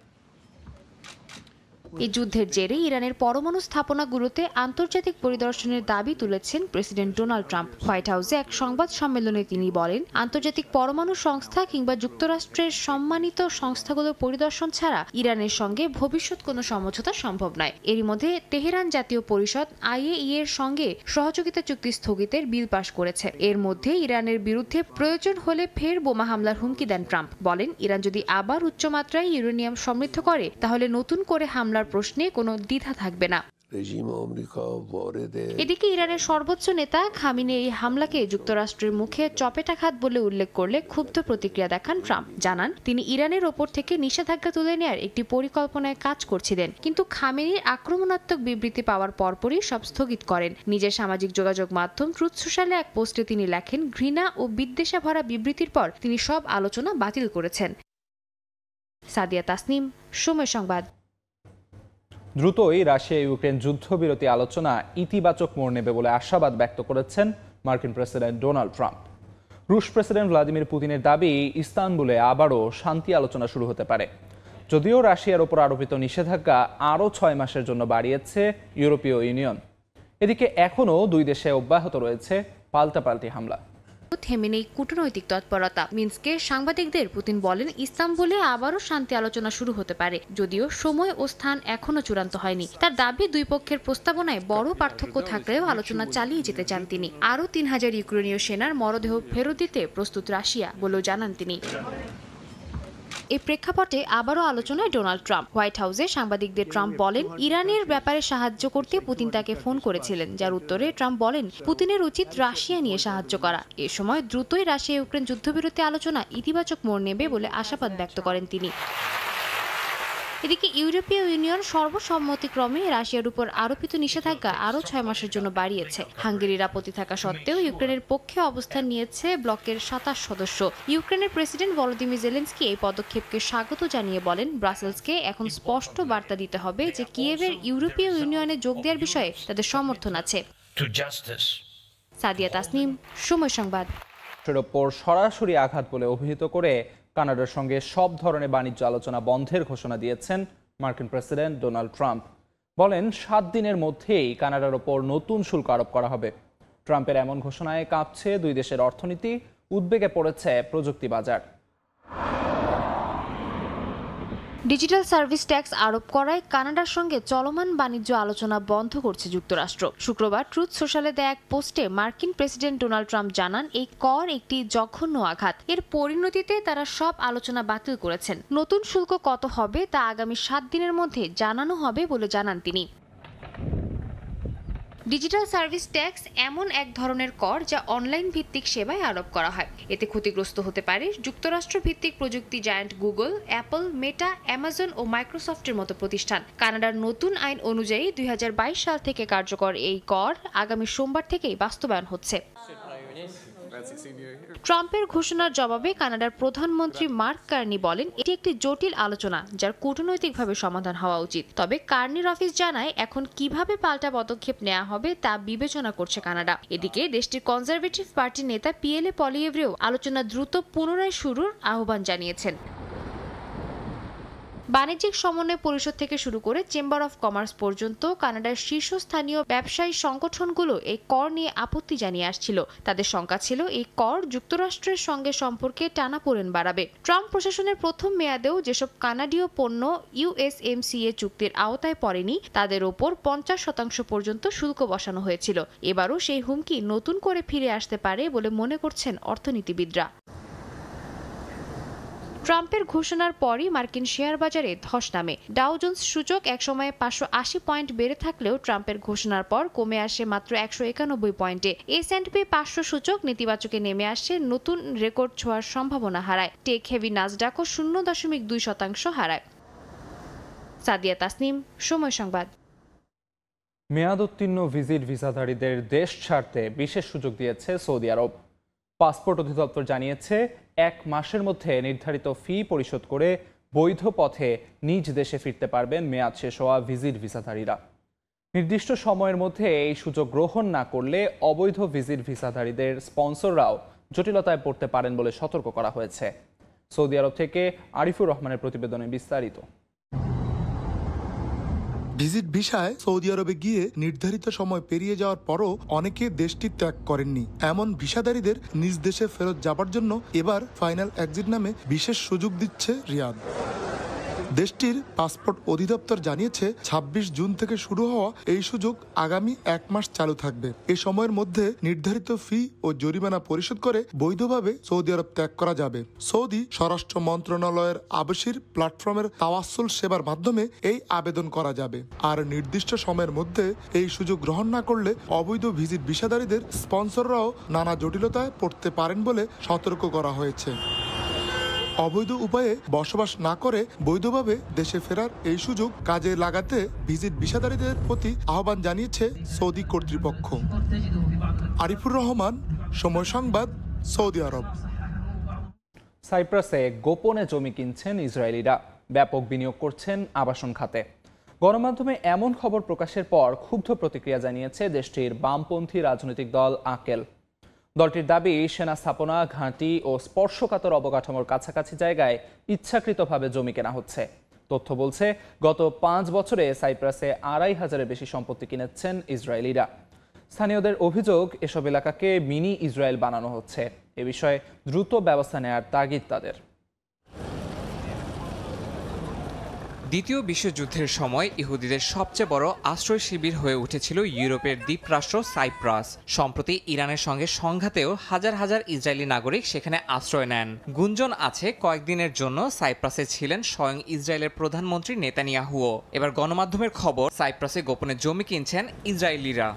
এই যুদ্ধের জেরে ইরানের পরমাণু স্থাপনাগুলোতে আন্তর্জাতিক পরিদর্শনের দাবি তুলেছেন প্রেসিডেন্ট ডোনাল্ড ট্রাম্প। হোয়াইট হাউসে এক সংবাদ সম্মেলনে তিনি বলেন, আন্তর্জাতিক পরমাণু সংস্থা কিংবা যুক্তরাষ্ট্রের সম্মানিত সংস্থাগুলোর পরিদর্শন ছাড়া ইরানের সঙ্গে ভবিষ্যৎ কোনো সমঝোতা সম্ভব নয়। এরই মধ্যে তেহরান জাতীয় পরিষদ IAEA এর সঙ্গে সহযোগিতা চুক্তি স্থগিতের বিল পাশ করেছে। এর মধ্যে ইরানের বিরুদ্ধে প্রয়োজন হলে ফের বোমা হামলার হুমকি দেন ট্রাম্প। বলেন, ইরান যদি আবার উচ্চমাত্রায় ইউরেনিয়াম সমৃদ্ধ করে তাহলে নতুন করে হামলার প্রশ্নে কোনো দ্বিধা থাকবে না। এদিকে ইরানের সর্বোচ্চ নেতা খামেনি এই হামলাকে যুক্তরাষ্ট্রের মুখে চপেটাঘাত বলে উল্লেখ করলে ক্ষুব্ধ প্রতিক্রিয়া দেখান ট্রাম্প। জানান, তিনি ইরানের ওপর থেকে নিষেধাজ্ঞা তুলে নেয়ার একটি পরিকল্পনায় কাজ করছিলেন, কিন্তু খামেনির আক্রমণাত্মক বিবৃতি পাওয়ার পরপরই সব স্থগিত করেন। নিজের সামাজিক যোগাযোগ মাধ্যম ট্রুথ সোশ্যালে এক পোস্টে তিনি লেখেন, ঘৃণা ও বিদ্বেষা ভরা বিবৃতির পর তিনি সব আলোচনা বাতিল করেছেন। সাদিয়া তাসনিম, সময় সংবাদ। দ্রুতই রাশিয়া ইউক্রেন যুদ্ধবিরতি আলোচনা ইতিবাচক মোড় নেবে বলে আশাবাদ ব্যক্ত করেছেন মার্কিন প্রেসিডেন্ট ডোনাল্ড ট্রাম্প। রুশ প্রেসিডেন্ট ভ্লাদিমির পুতিনের দাবি, ইস্তানবুলে আবারও শান্তি আলোচনা শুরু হতে পারে। যদিও রাশিয়ার ওপর আরোপিত নিষেধাজ্ঞা আরও 6 মাসের জন্য বাড়িয়েছে ইউরোপীয় ইউনিয়ন। এদিকে এখনও দুই দেশে অব্যাহত রয়েছে পাল্টাপাল্টি হামলা। থেমে নেই কূটনৈতিক তৎপরতা। মিন্সকে সাংবাদিকদের পুতিন বলেন, ইস্তাম্বুলে আবারও শান্তি আলোচনা শুরু হতে পারে, যদিও সময় ও স্থান এখনো চূড়ান্ত হয়নি। তার দাবি, দুই পক্ষের প্রস্তাবনায় বড় পার্থক্য থাকলেও আলোচনা চালিয়ে যেতে চান তিনি। আরও 3000 ইউক্রেনীয় সেনার মরদেহ ফেরত দিতে প্রস্তুত রাশিয়া বলেও জানান তিনি। এই প্রেক্ষাপটে আবারও আলোচনায় ডোনাল্ড ট্রাম্প। হোয়াইট হাউসে সাংবাদিকদের ট্রাম্প বলেন, ইরানের ব্যাপারে সাহায্য করতে পুতিন তাকে ফোন করেছিলেন, যার উত্তরে ট্রাম্প বলেন, পুতিনের উচিত রাশিয়া নিয়ে সাহায্য করা। এ সময় দ্রুতই রাশিয়া ইউক্রেন যুদ্ধবিরতি আলোচনা ইতিবাচক মোড় নেবে বলে আশাবাদ ব্যক্ত করেন তিনি। এদিকে ইউরোপীয় ইউনিয়ন সর্বসম্মতিক্রমে রাশিয়ার উপর আরোপিত নিষেধাজ্ঞা আরও 6 মাসের জন্য বাড়িয়েছে। হাঙ্গেরির আপত্তি থাকা সত্ত্বেও ইউক্রেনের পক্ষে অবস্থান নিয়েছে ব্লকের 27 সদস্য। ইউক্রেনের প্রেসিডেন্ট ভলোদিমির জেলেনস্কি এই পদক্ষেপকে স্বাগত জানিয়ে বলেন, ব্রাসেলসকে এখন স্পষ্ট বার্তা দিতে হবে যে কিয়েভের ইউরোপীয় ইউনিয়নে যোগ দেওয়ার বিষয়ে তাদের সমর্থন আছে। সাদিয়া তাসনিম, সময় সংবাদ। এর ওপর সরাসরি আঘাত বলে অভিহিত করে কানাডার সঙ্গে সব ধরনের বাণিজ্য আলোচনা বন্ধের ঘোষণা দিয়েছেন মার্কিন প্রেসিডেন্ট ডোনাল্ড ট্রাম্প। বলেন, 7 দিনের মধ্যেই কানাডার ওপর নতুন শুল্ক আরোপ করা হবে। ট্রাম্পের এমন ঘোষণায় কাঁপছে দুই দেশের অর্থনীতি, উদ্বেগে পড়েছে প্রযুক্তি বাজার। ডিজিটাল সার্ভিস ট্যাক্স আরোপ করায় কানাডার সঙ্গে চলমান বাণিজ্য আলোচনা বন্ধ করছে যুক্তরাষ্ট্র। শুক্রবার ট্রুথ সোশ্যালে দেয়া এক পোস্টে মার্কিন প্রেসিডেন্ট ডোনাল্ড ট্রাম্প জানান, এই কর একটি জঘন্য আঘাত। এর পরিণতিতে তারা সব আলোচনা বাতিল করেছেন। নতুন শুল্ক কত হবে তা আগামী 7 দিনের মধ্যে জানানো হবে বলে জানান তিনি। ডিজিটাল সার্ভিস ট্যাক্স এমন এক ধরনের কর যা অনলাইন ভিত্তিক সেবায় আরোপ করা হয়। এতে ক্ষতিগ্রস্ত হতে পারে যুক্তরাষ্ট্র ভিত্তিক প্রযুক্তি জায়ান্ট গুগল, অ্যাপল, মেটা, অ্যামাজন ও মাইক্রোসফটের মতো প্রতিষ্ঠান। কানাডার নতুন আইন অনুযায়ী 2022 সাল থেকে কার্যকর এই কর আগামী সোমবার থেকেই বাস্তবায়ন হচ্ছে। ট্রাম্পের ঘোষণার জবাবে কানাডার প্রধানমন্ত্রী মার্ক কার্নি বলেন এটি একটি জটিল আলোচনা যার কূটনৈতিকভাবে সমাধান হওয়া উচিত। তবে কার্নির অফিস জানায় এখন কিভাবে পাল্টা পদক্ষেপ নেওয়া হবে তা বিবেচনা করছে কানাডা। এদিকে দেশটির কনজারভেটিভ পার্টির নেতা পিএলএ পলিয়েভ্রেও আলোচনা দ্রুত পুনরায় শুরুর আহ্বান জানিয়েছেন। বাণিজ্যিক সমন্বয় পরিষদ থেকে শুরু করে চেম্বার অফ কমার্স পর্যন্ত কানাডার শীর্ষস্থানীয় ব্যবসায়ী সংগঠনগুলো এই কর নিয়ে আপত্তি জানিয়ে আসছিল। তাদের শঙ্কা ছিল এই কর যুক্তরাষ্ট্রের সঙ্গে সম্পর্কে টানাপোড়েন বাড়াবে। ট্রাম্প প্রশাসনের প্রথম মেয়াদেও যেসব কানাডীয় পণ্য ইউএসএমসিএ চুক্তির আওতায় পড়েনি তাদের ওপর 50% পর্যন্ত শুল্ক বসানো হয়েছিল। এবারও সেই হুমকি নতুন করে ফিরে আসতে পারে বলে মনে করছেন অর্থনীতিবিদরা। ট্রাম্পের ঘোষণার পরই মার্কিন শেয়ার বাজারে ধস নামে। ডাও জোন্স সূচক একসময় 580 পয়েন্ট বেড়ে থাকলেও ট্রাম্পের ঘোষণার পর কমে আসে মাত্র 191 পয়েন্টে। S&P 500 সূচক নেতিবাচকে নেমে আসে, নতুন রেকর্ড ছোঁয়ার সম্ভাবনা হারায়। টেক হেভি নাসডাকও 0.2% হারায়। সাদিয়া তাসনিম, সময় সংবাদ। মেয়াদোত্তীর্ণ ভিসাধারীদের দেশ ছাড়তে বিশেষ সুযোগ দিয়েছে সৌদি আরব। পাসপোর্ট অধিদপ্তর জানিয়েছে 1 মাসের মধ্যে নির্ধারিত ফি পরিশোধ করে বৈধ পথে নিজ দেশে ফিরতে পারবেন মেয়াদ শেষ হওয়া ভিসাধারীরা। নির্দিষ্ট সময়ের মধ্যে এই সুযোগ গ্রহণ না করলে অবৈধ ভিসাধারীদের স্পন্সররাও জটিলতায় পড়তে পারেন বলে সতর্ক করা হয়েছে। সৌদি আরব থেকে আরিফুর রহমানের প্রতিবেদনে বিস্তারিত। ভিজিট ভিসায় সৌদি আরবে গিয়ে নির্ধারিত সময় পেরিয়ে যাওয়ার পরও অনেকে দেশটি ত্যাগ করেননি। এমন ভিসাধারীদের নিজ দেশে ফেরত যাবার জন্য এবার ফাইনাল এক্সিট নামে বিশেষ সুযোগ দিচ্ছে রিয়াদ। দেশটির পাসপোর্ট অধিদপ্তর জানিয়েছে 26 জুন থেকে শুরু হওয়া এই সুযোগ আগামী 1 মাস চালু থাকবে। এই সময়ের মধ্যে নির্ধারিত ফি ও জরিমানা পরিশোধ করে বৈধভাবে সৌদি আরব ত্যাগ করা যাবে। সৌদি স্বরাষ্ট্র মন্ত্রণালয়ের আবাসির প্ল্যাটফর্মের তাওয়াসুল সেবার মাধ্যমে এই আবেদন করা যাবে। আর নির্দিষ্ট সময়ের মধ্যে এই সুযোগ গ্রহণ না করলে অবৈধ ভিসাধারীদের স্পন্সররাও নানা জটিলতায় পড়তে পারেন বলে সতর্ক করা হয়েছে। অবৈধ উপায়ে বসবাস না করে বৈধভাবে দেশে ফেরার এই সুযোগ কাজে লাগাতে ভিসাধারীদের প্রতি আহ্বান জানিয়েছে সৌদি কর্তৃপক্ষ। আরিফুর রহমান, সময় সংবাদ, সৌদি আরব। সাইপ্রাসে গোপনে জমি কিনছেন ইসরায়েলিরা, ব্যাপক বিনিয়োগ করছেন আবাসন খাতে। গণমাধ্যমে এমন খবর প্রকাশের পর ক্ষুব্ধ প্রতিক্রিয়া জানিয়েছে দেশটির বামপন্থী রাজনৈতিক দল আকেল। দলটির দাবি, সেনা স্থাপনা, ঘাঁটি ও স্পর্শকাতর অবকাঠামোর কাছাকাছি জায়গায় ইচ্ছাকৃতভাবে জমি কেনা হচ্ছে। তথ্য বলছে, গত 5 বছরে সাইপ্রাসে 2500-এর বেশি সম্পত্তি কিনেছেন ইসরায়েলিরা। স্থানীয়দের অভিযোগ, এসব এলাকাকে মিনি ইসরায়েল বানানো হচ্ছে। এ বিষয়ে দ্রুত ব্যবস্থা নেওয়ার তাগিদ তাদের। দ্বিতীয় বিশ্বযুদ্ধের সময় ইহুদিদের সবচেয়ে বড় আশ্রয় শিবির হয়ে উঠেছিল ইউরোপের দ্বীপরাষ্ট্র সাইপ্রাস। সম্প্রতি ইরানের সঙ্গে সংঘাতেও হাজার হাজার ইসরায়েলি নাগরিক সেখানে আশ্রয় নেন। গুঞ্জন আছে কয়েকদিনের জন্য সাইপ্রাসে ছিলেন স্বয়ং ইসরায়েলের প্রধানমন্ত্রী নেতানিয়াহুও। এবার গণমাধ্যমের খবর, সাইপ্রাসে গোপনে জমি কিনছেন ইসরায়েলিরা।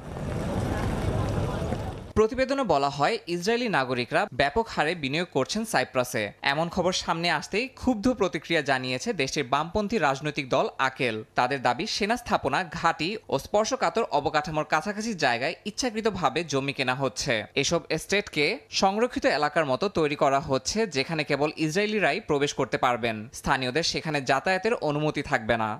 প্রতিবেদনে বলা হয়, ইসরায়েলি নাগরিকরা ব্যাপক হারে বিনিয়োগ করছেন সাইপ্রাসে। এমন খবর সামনে আসতেই ক্ষুব্ধ প্রতিক্রিয়া জানিয়েছে দেশটির বামপন্থী রাজনৈতিক দল আকেল। তাদের দাবি, সেনা স্থাপনা, ঘাঁটি ও স্পর্শকাতর অবকাঠামোর কাছাকাছি জায়গায় ইচ্ছাকৃতভাবে জমি কেনা হচ্ছে। এসব এস্টেটকে সংরক্ষিত এলাকার মতো তৈরি করা হচ্ছে, যেখানে কেবল ইসরায়েলিরাই প্রবেশ করতে পারবেন। স্থানীয়দের সেখানে যাতায়াতের অনুমতি থাকবে না।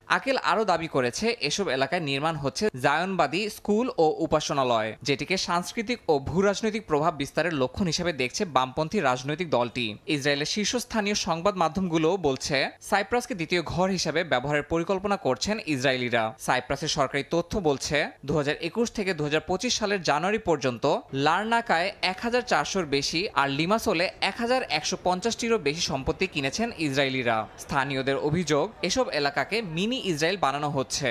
আকেল আরও দাবি করেছে, এসব এলাকায় নির্মাণ হচ্ছে জায়নবাদী স্কুল ও উপাসনালয়, যেটিকে সাংস্কৃতিক ও ভূরাজনৈতিক প্রভাব বিস্তারের লক্ষণ হিসেবে দেখছে বামপন্থী রাজনৈতিক দলটি। ইসরায়েলের শীর্ষস্থানীয় সংবাদ মাধ্যমগুলোও বলছে, সাইপ্রাসকে দ্বিতীয় ঘর হিসেবে ব্যবহারের পরিকল্পনা করছেন ইসরায়েলিরা। সাইপ্রাসের সরকারি তথ্য বলছে, 2021 থেকে 2025 সালের জানুয়ারি পর্যন্ত লারনাকায় 1400-র বেশি আর লিমাসোলে 1150-টিরও বেশি সম্পত্তি কিনেছেন ইসরায়েলিরা। স্থানীয়দের অভিযোগ, এসব এলাকাকে মিনি ইসরায়েল বানানো হচ্ছে।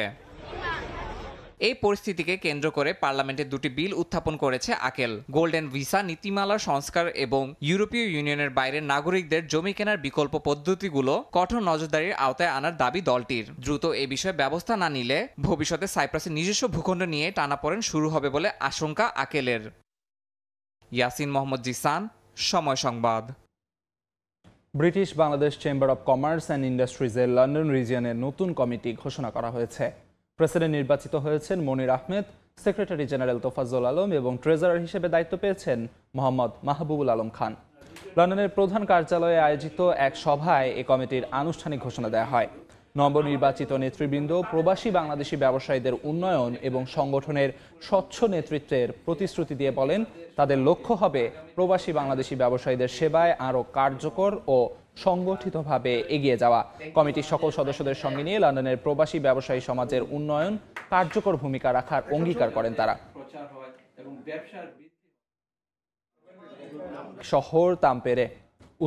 এই পরিস্থিতিকে কেন্দ্র করে পার্লামেন্টে 2টি বিল উত্থাপন করেছে আকেল। গোল্ডেন ভিসা নীতিমালার সংস্কার এবং ইউরোপীয় ইউনিয়নের বাইরের নাগরিকদের জমি কেনার বিকল্প পদ্ধতিগুলো কঠোর নজরদারির আওতায় আনার দাবি দলটির। দ্রুত এ বিষয়ে ব্যবস্থা না নিলে ভবিষ্যতে সাইপ্রাসের নিজস্ব ভূখণ্ড নিয়ে টানাপোড়েন শুরু হবে বলে আশঙ্কা আকেলের। Yasin Mohammad Jisan, Somoy Sangbad. British Bangladesh chamber of commerce and ইন্ডাস্ট্রিজের লন্ডন রিজিয়নের নতুন কমিটি ঘোষণা করা হয়েছে। প্রেসিডেন্ট নির্বাচিত হয়েছেন মনির আহমেদ, সেক্রেটারি জেনারেল তোফাজ্জল আলম এবং ট্রেজারার হিসেবে দায়িত্ব পেয়েছেন মোহাম্মদ মাহবুবুল আলম খান। লন্ডনের প্রধান কার্যালয়ে আয়োজিত এক সভায় এ কমিটির আনুষ্ঠানিক ঘোষণা দেওয়া হয়। নবনির্বাচিত নেতৃবৃন্দ প্রবাসী বাংলাদেশি ব্যবসায়ীদের উন্নয়ন এবং সংগঠনের স্বচ্ছ নেতৃত্বের প্রতিশ্রুতি দিয়ে বলেন, তাদের লক্ষ্য হবে প্রবাসী বাংলাদেশি ব্যবসায়ীদের সেবায় আরও কার্যকর ও সংগঠিতভাবে এগিয়ে যাওয়া। কমিটির সকল সদস্যদের সঙ্গে নিয়ে লন্ডনের প্রবাসী ব্যবসায়ী সমাজের উন্নয়ন কার্যকর ভূমিকা রাখার অঙ্গীকার করেন তারা। শহর তাম্পেরে।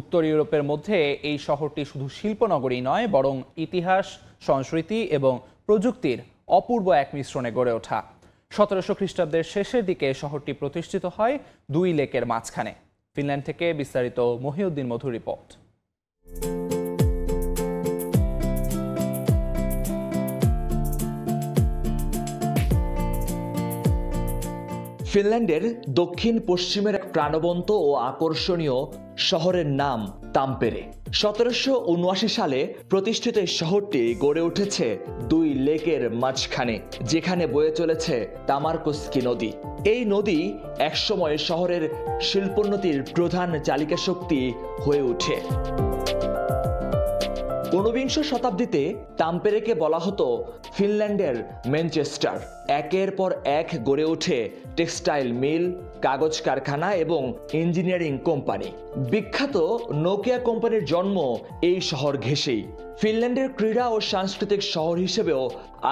উত্তর ইউরোপের মধ্যে এই শহরটি শুধু শিল্পনগরী নয়, বরং ইতিহাস, সংস্কৃতি এবং প্রযুক্তির অপূর্ব এক মিশ্রণে গড়ে ওঠা। 1700 খ্রিস্টাব্দের শেষের দিকে শহরটি প্রতিষ্ঠিত হয় দুই লেকের মাঝখানে। ফিনল্যান্ড থেকে বিস্তারিত মহিউদ্দিন মধুর রিপোর্ট। ফিনল্যান্ডের দক্ষিণ পশ্চিমের এক প্রাণবন্ত ও আকর্ষণীয় শহরের নাম তাম্পেরে। 1779 সালে প্রতিষ্ঠিত এই শহরটি গড়ে উঠেছে দুই লেকের মাঝখানে, যেখানে বয়ে চলেছে তামারকস্কি নদী। এই নদী একসময় শহরের শিল্পোন্নতির প্রধান চালিকা শক্তি হয়ে ওঠে। 19 শতাব্দীতে তাম্পেরেকে বলা হতো ফিনল্যান্ডের ম্যানচেস্টার। একের পর এক গড়ে ওঠে টেক্সটাইল মিল, কাগজ কারখানা এবং ইঞ্জিনিয়ারিং কোম্পানি। বিখ্যাত নোকিয়া কোম্পানির জন্ম এই শহর ঘেঁষেই। ফিনল্যান্ডের ক্রীড়া ও সাংস্কৃতিক শহর হিসেবেও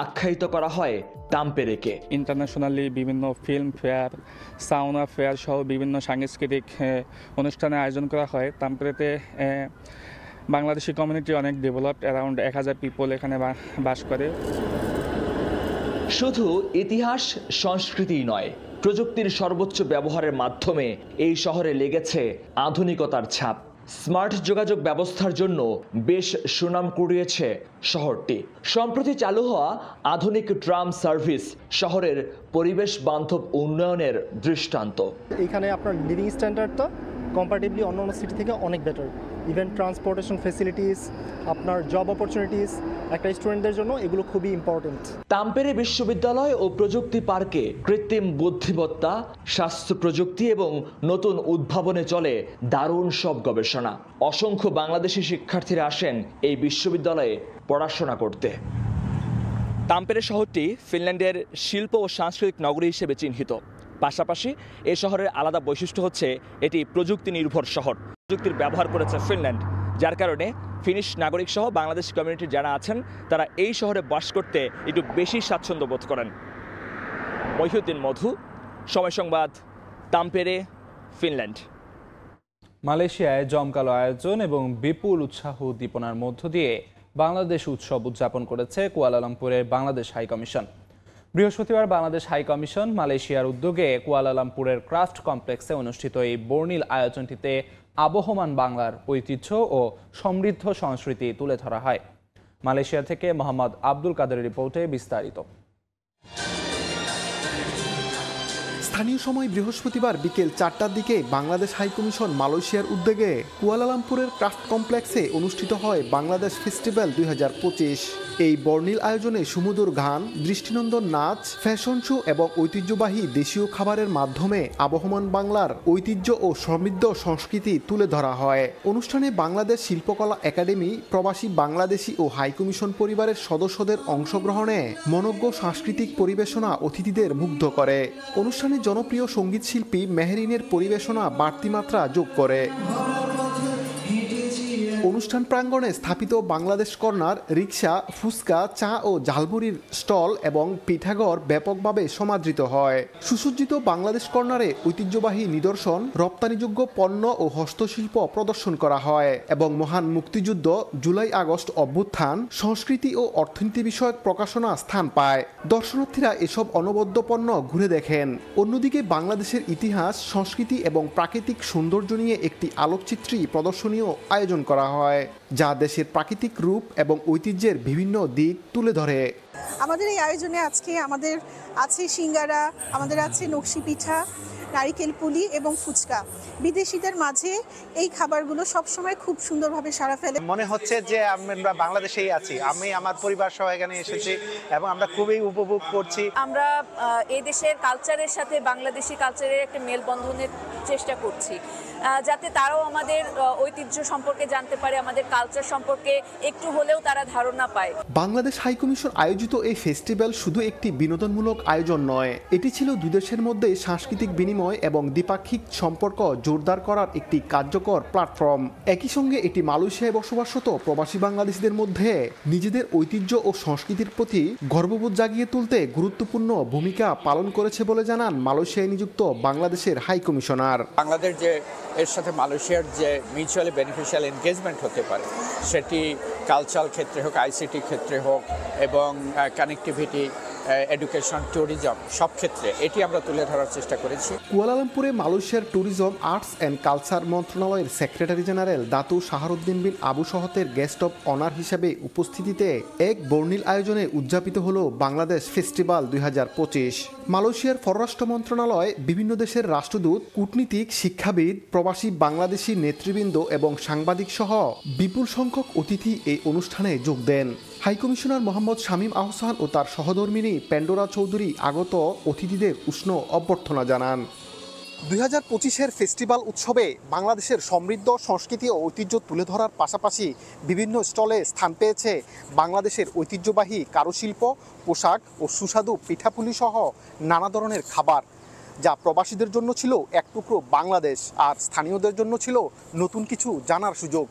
আখ্যায়িত করা হয় তাম্পেরেকে। ইন্টারন্যাশনালি বিভিন্ন ফিল্ম ফেয়ার, সাউনা ফেয়ার সহ বিভিন্ন সাংস্কৃতিক অনুষ্ঠানের আয়োজন করা হয়। তাম্পেরেতে বাংলাদেশি কমিউনিটি অনেক ডেভেলপড, অ্যারাউন্ড 1000 পিপল এখানে বাস করে। শুধু ইতিহাস সংস্কৃতি নয়, প্রযুক্তির সর্বোচ্চ ব্যবহারের মাধ্যমে এই শহরে লেগেছে আধুনিকতার ছাপ। স্মার্ট যোগাযোগ ব্যবস্থার জন্য বেশ সুনাম কুড়িয়েছে শহরটি। সম্প্রতি চালু হওয়া আধুনিক ট্রাম সার্ভিস শহরের পরিবেশ বান্ধব উন্নয়নের দৃষ্টান্ত। এখানে আপনার লিভিং স্ট্যান্ডার্ডটা কম্পারেটিভলি অন্য সিটি থেকে অনেক বেটার। ইভেন ট্রান্সপোর্টেশন ফেসিলিটিস, আপনার জব অপরচুনিটিস একটা স্টুডেন্টদের জন্য এগুলো খুবই ইম্পর্টেন্ট। তাম্পেরে বিশ্ববিদ্যালয় ও প্রযুক্তি পার্কে কৃত্রিম বুদ্ধিমত্তা, স্বাস্থ্য প্রযুক্তি এবং নতুন উদ্ভাবনে চলে দারুণ সব গবেষণা। অসংখ্য বাংলাদেশি শিক্ষার্থীরা আসেন এই বিশ্ববিদ্যালয়ে পড়াশোনা করতে। তাম্পেরে শহরটি ফিনল্যান্ডের শিল্প ও সাংস্কৃতিক নগরী হিসেবে চিহ্নিত। পাশাপাশি এ শহরের আলাদা বৈশিষ্ট্য হচ্ছে এটি প্রযুক্তি নির্ভর শহর। প্রযুক্তির ব্যবহার করেছে ফিনল্যান্ড, যার কারণে ফিনিশ নাগরিক সহ বাংলাদেশ কমিউনিটির যারা আছেন তারা এই শহরে বাস করতে একটু বেশি স্বাচ্ছন্দ্য বোধ করেন। মহিউদ্দিন মধু, সময় সংবাদ, তাম্পেরে, ফিনল্যান্ড। মালয়েশিয়ায় জমকালো আয়োজন এবং বিপুল উৎসাহ উদ্দীপনার মধ্য দিয়ে বাংলাদেশ উৎসব উদযাপন করেছে কুয়ালালামপুরের বাংলাদেশ হাইকমিশন। বৃহস্পতিবার বাংলাদেশ হাইকমিশন মালয়েশিয়ার উদ্যোগে কুয়ালালামপুরের ক্রাফট কমপ্লেক্সে অনুষ্ঠিত এই বর্ণিল আয়োজনটিতে আবহমান বাংলার ঐতিহ্য ও সমৃদ্ধ সংস্কৃতি তুলে ধরা হয়। মালয়েশিয়া থেকে মোহাম্মদ আব্দুল কাদের রিপোর্টে বিস্তারিত। স্থানীয় সময় বৃহস্পতিবার বিকেল 4টার দিকে বাংলাদেশ হাইকমিশন মালয়েশিয়ার উদ্যোগে কুয়ালালামপুরের ক্রাফট কমপ্লেক্সে অনুষ্ঠিত হয় বাংলাদেশ ফেস্টিভ্যাল 2025। এই বর্ণিল আয়োজনে সুমধুর গান, দৃষ্টিনন্দন নাচ, ফ্যাশন শো এবং ঐতিহ্যবাহী দেশীয় খাবারের মাধ্যমে আবহমান বাংলার ঐতিহ্য ও সমৃদ্ধ সংস্কৃতি তুলে ধরা হয়। অনুষ্ঠানে বাংলাদেশ শিল্পকলা একাডেমি, প্রবাসী বাংলাদেশি ও হাইকমিশন পরিবারের সদস্যদের অংশগ্রহণে মনোজ্ঞ সাংস্কৃতিক পরিবেশনা অতিথিদের মুগ্ধ করে। অনুষ্ঠানে জনপ্রিয় সঙ্গীত শিল্পী মেহরিনের পরিবেশনা বাড়তি মাত্রা যোগ করে। অনুষ্ঠান প্রাঙ্গণে স্থাপিত বাংলাদেশ কর্নার, রিক্সা, ফুচকা, চা ও ঝালমুড়ির স্টল এবং পিঠাঘর ব্যাপকভাবে সমাদৃত হয়। সুসজ্জিত বাংলাদেশ কর্নারে ঐতিহ্যবাহী নিদর্শন, রপ্তানিযোগ্য পণ্য ও হস্তশিল্প প্রদর্শন করা হয় এবং মহান মুক্তিযুদ্ধ, জুলাই আগস্ট অভ্যুত্থান, সংস্কৃতি ও অর্থনীতি বিষয়ক প্রকাশনা স্থান পায়। দর্শনার্থীরা এসব অনবদ্য পণ্য ঘুরে দেখেন। অন্যদিকে বাংলাদেশের ইতিহাস, সংস্কৃতি এবং প্রাকৃতিক সৌন্দর্য নিয়ে একটি আলোকচিত্রী প্রদর্শনীও আয়োজন করা হয়, যা দেশের প্রাকৃতিক রূপ এবং ঐতিহ্যের বিভিন্ন দিক তুলে ধরে। আমাদের এই আয়োজনে আজকে আমাদের আছে সিঙ্গারা, আমাদের আছে নকশি পিঠা, নারিকেল পুলি এবং ফুচকা। বিদেশিদের মাঝে এই খাবারগুলো সবসময় খুব সুন্দরভাবে সাড়া ফেলে। মনে হচ্ছে যে আমরা বাংলাদেশেই আছি, আমি আমার পরিবার সহ এখানে এসেছি এবং আমরা খুবই উপভোগ করছি। আমরা এই দেশের কালচারের সাথে বাংলাদেশি কালচারের একটা মেলবন্ধনের চেষ্টা করছি, যাতে তারাও আমাদের ঐতিহ্য সম্পর্কে জানতে পারে, আমাদের কালচার সম্পর্কে একটু হলেও তারা ধারণা পায়। বাংলাদেশ হাইকমিশন আয়োজিত এই ফেস্টিভ্যাল শুধু একটি বিনোদনমূলক আয়োজন নয়, এটি ছিল দুই দেশের মধ্যে সাংস্কৃতিক বিনিময় এবং দ্বিপাক্ষিক সম্পর্ক জোরদার করার একটি কার্যকর প্ল্যাটফর্ম। একই সঙ্গে এটি মালয়েশিয়ায় বসবাসরত প্রবাসী বাংলাদেশিদের মধ্যে নিজেদের ঐতিহ্য ও সংস্কৃতির প্রতি গর্ববোধ জাগিয়ে তুলতে গুরুত্বপূর্ণ ভূমিকা পালন করেছে বলে জানান মালয়েশিয়ায় নিযুক্ত বাংলাদেশের হাইকমিশনার। বাংলাদেশ যে এর সাথে মালয়েশিয়ার যে মিউচুয়ালি বেনিফিশিয়াল এনগেজমেন্ট হতে পারে, সেটি কালচারাল ক্ষেত্রে হোক, আইসিটি ক্ষেত্রে হোক, এবং কানেক্টিভিটি, এডুকেশন, ট্যুরিজম, সব ক্ষেত্রে এটি আমরা তুলে ধরার চেষ্টা করেছি। কুয়ালালামপুরে মালয়েশিয়ার ট্যুরিজম, আর্টস অ্যান্ড কালচার মন্ত্রণালয়ের secretary general Datuk Shahruddin bin Abu শহতের গেস্ট অব অনার হিসেবে উপস্থিতিতে এক বর্ণিল আয়োজনে উদযাপিত হল বাংলাদেশ ফেস্টিভ্যাল 2025। মালয়েশিয়ার পররাষ্ট্র মন্ত্রণালয়, বিভিন্ন দেশের রাষ্ট্রদূত, কূটনীতিক, শিক্ষাবিদ, প্রবাসী বাংলাদেশি নেতৃবৃন্দ এবং সাংবাদিক সহ বিপুল সংখ্যক অতিথি এই অনুষ্ঠানে যোগ দেন। হাইকমিশনার মোহাম্মদ শামীম আহসান ও তার সহধর্মিণী পেন্ডোরা চৌধুরী আগত অতিথিদের উষ্ণ অভ্যর্থনা জানান। 2025-এর ফেস্টিভ্যাল উৎসবে বাংলাদেশের সমৃদ্ধ সংস্কৃতি ও ঐতিহ্য তুলে ধরার পাশাপাশি বিভিন্ন স্টলে স্থান পেয়েছে বাংলাদেশের ঐতিহ্যবাহী কারুশিল্প, পোশাক ও সুস্বাদু পিঠাপুলি সহ নানা ধরনের খাবার, যা প্রবাসীদের জন্য ছিল এক টুকরো বাংলাদেশ, আর স্থানীয়দের জন্য ছিল নতুন কিছু জানার সুযোগ।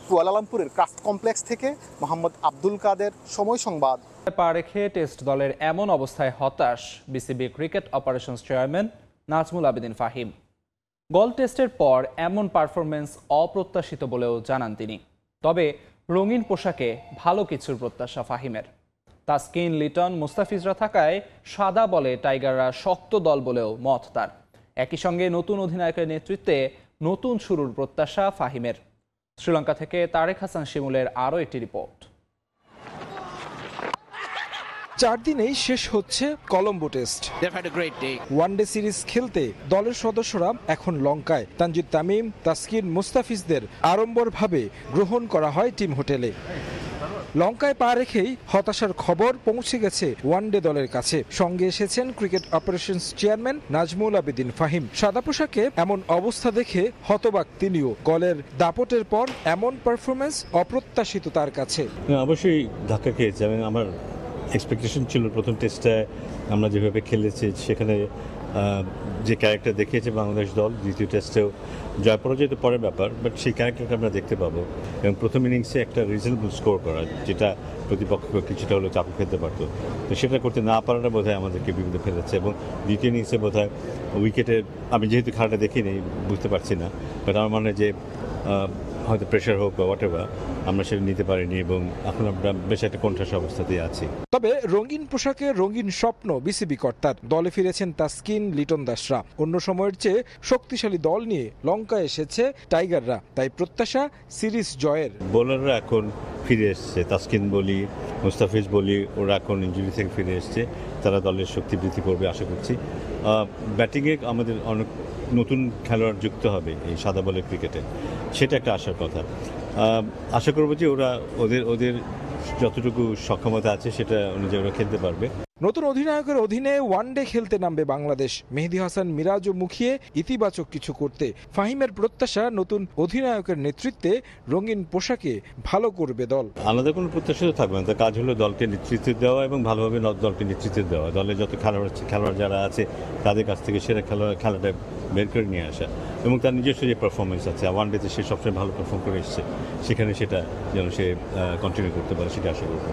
কুয়ালালামপুরের ক্রাফট কমপ্লেক্স থেকে মোহাম্মদ আব্দুল কাদের, সময় সংবাদ। পা রেখে টেস্ট দলের এমন অবস্থায় হতাশ BCB cricket operations chairman Nazmul Abedin Fahim. Galle টেস্টের পর এমন পারফরমেন্স অপ্রত্যাশিত বলেও জানান তিনি। তবে রঙিন পোশাকে ভালো কিছুর প্রত্যাশা ফাহিমের। তাসকিন, লিটন, মুস্তাফিজরা থাকায় সাদা বলে টাইগাররা শক্ত দল বলেও মত তার। একই সঙ্গে নতুন অধিনায়কের নেতৃত্বে নতুন শুরুর প্রত্যাশা ফাহিমের। শ্রীলঙ্কা থেকে তারেক হাসান শিমুলের আরও একটি রিপোর্ট। 4 দিনেই শেষ হচ্ছে কলম্বো টেস্ট। ওয়ানডে সিরিজ খেলতে দলের সদস্যরা এখন লঙ্কায়। তানজিদ তামিম, তাসকিন, মুস্তাফিজদের আড়ম্বরভাবে গ্রহণ করা হয় টিম হোটেলে। লঙ্কায় পা রেখেই হতাশার খবর পৌঁছে গেছে ওয়ানডে দলের কাছে। সঙ্গে এসেছেন cricket operations chairman Nazmul Abedin Fahim. সাদা পোশাকে এমন অবস্থা দেখে হতবাক তিনিও। গলের দাপটের পর এমন পারফরমেন্স অপ্রত্যাশিত তার কাছে। অবশ্যই ধাক্কা খেয়েছে। আমার এক্সপেকটেশন ছিল প্রথম টেস্টে আমরা যেভাবে খেলেছি সেখানে যে ক্যারেক্টার দেখিয়েছে বাংলাদেশ দল, দ্বিতীয় টেস্টেও জয় পরাজয় তো পরের ব্যাপার, বাট সেই ক্যারেক্টারটা আমরা দেখতে পাবো। এবং প্রথম ইনিংসে একটা রিজনেবল স্কোর করা, যেটা প্রতিপক্ষকে কিছুটা হলেও চাপ খেতে পারতো, তো সেটা করতে না পারাটা বোধহয় আমাদেরকে বিপদে ফেলেছে। এবং দ্বিতীয় ইনিংসে বোধহয় উইকেটের, আমি যেহেতু খেলাটা দেখিনি বুঝতে পারছি না, বাট আমার মনে হয় যে হয়তো প্রেশার হোক বা হোয়াট এভার, আমরা সেটা নিতে পারিনি এবং এখন আমরা বেশ একটা কণ্ঠাসা অবস্থাতেই আছি। তবে রঙিন পোশাকে রঙিন স্বপ্ন বিসিবি কর্তার। দলে ফিরেছেন তাসকিন, লিটন দাসরা। অন্য সময়ের চেয়ে শক্তিশালী দল নিয়ে লঙ্কায় এসেছে টাইগাররা, তাই প্রত্যাশা সিরিজ জয়ের। বোলাররা এখন ফিরে এসছে, তাসকিন বলি, মুস্তাফিজ বলি, ওরা এখন ইনজুরি থেকে ফিরে এসছে। তারা দলের শক্তি বৃদ্ধি করবে আশা করছি। ব্যাটিংয়ে আমাদের অনেক নতুন খেলোয়াড় যুক্ত হবে এই সাদা বলের ক্রিকেটে, সেটা একটা আশার কথা। আশা করবো যে ওরা ওদের যতটুকু সক্ষমতা আছে সেটা অনুযায়ী ওরা খেলতে পারবে। নতুন অধিনায়কের অধীনে ওয়ানডে খেলতে নামবে বাংলাদেশ। মেহেদী হাসান মিরাজও মুখিয়ে ইতিবাচক কিছু করতে। ফাহিমের প্রত্যাশা নতুন অধিনায়কের নেতৃত্বে রঙিন পোশাকে ভালো করবে দল। আলাদা কোনো প্রত্যাশা থাকবে না, তার কাজ হলো দলকে নেতৃত্ব দেওয়া এবং ভালোভাবে দলকে নেতৃত্ব দেওয়া। দলে যত খেলোয়াড় যারা আছে তাদের কাছ থেকে সেরা খেলাটা বের করে নিয়ে আসা এবং তার নিজস্ব যে পারফরমেন্স আছে ওয়ানডেতে সে সবসময় ভালো পারফর্ম করে এসছে, সেখানে সেটা যেন সে কন্টিনিউ করতে পারে সেটা আশা করবো।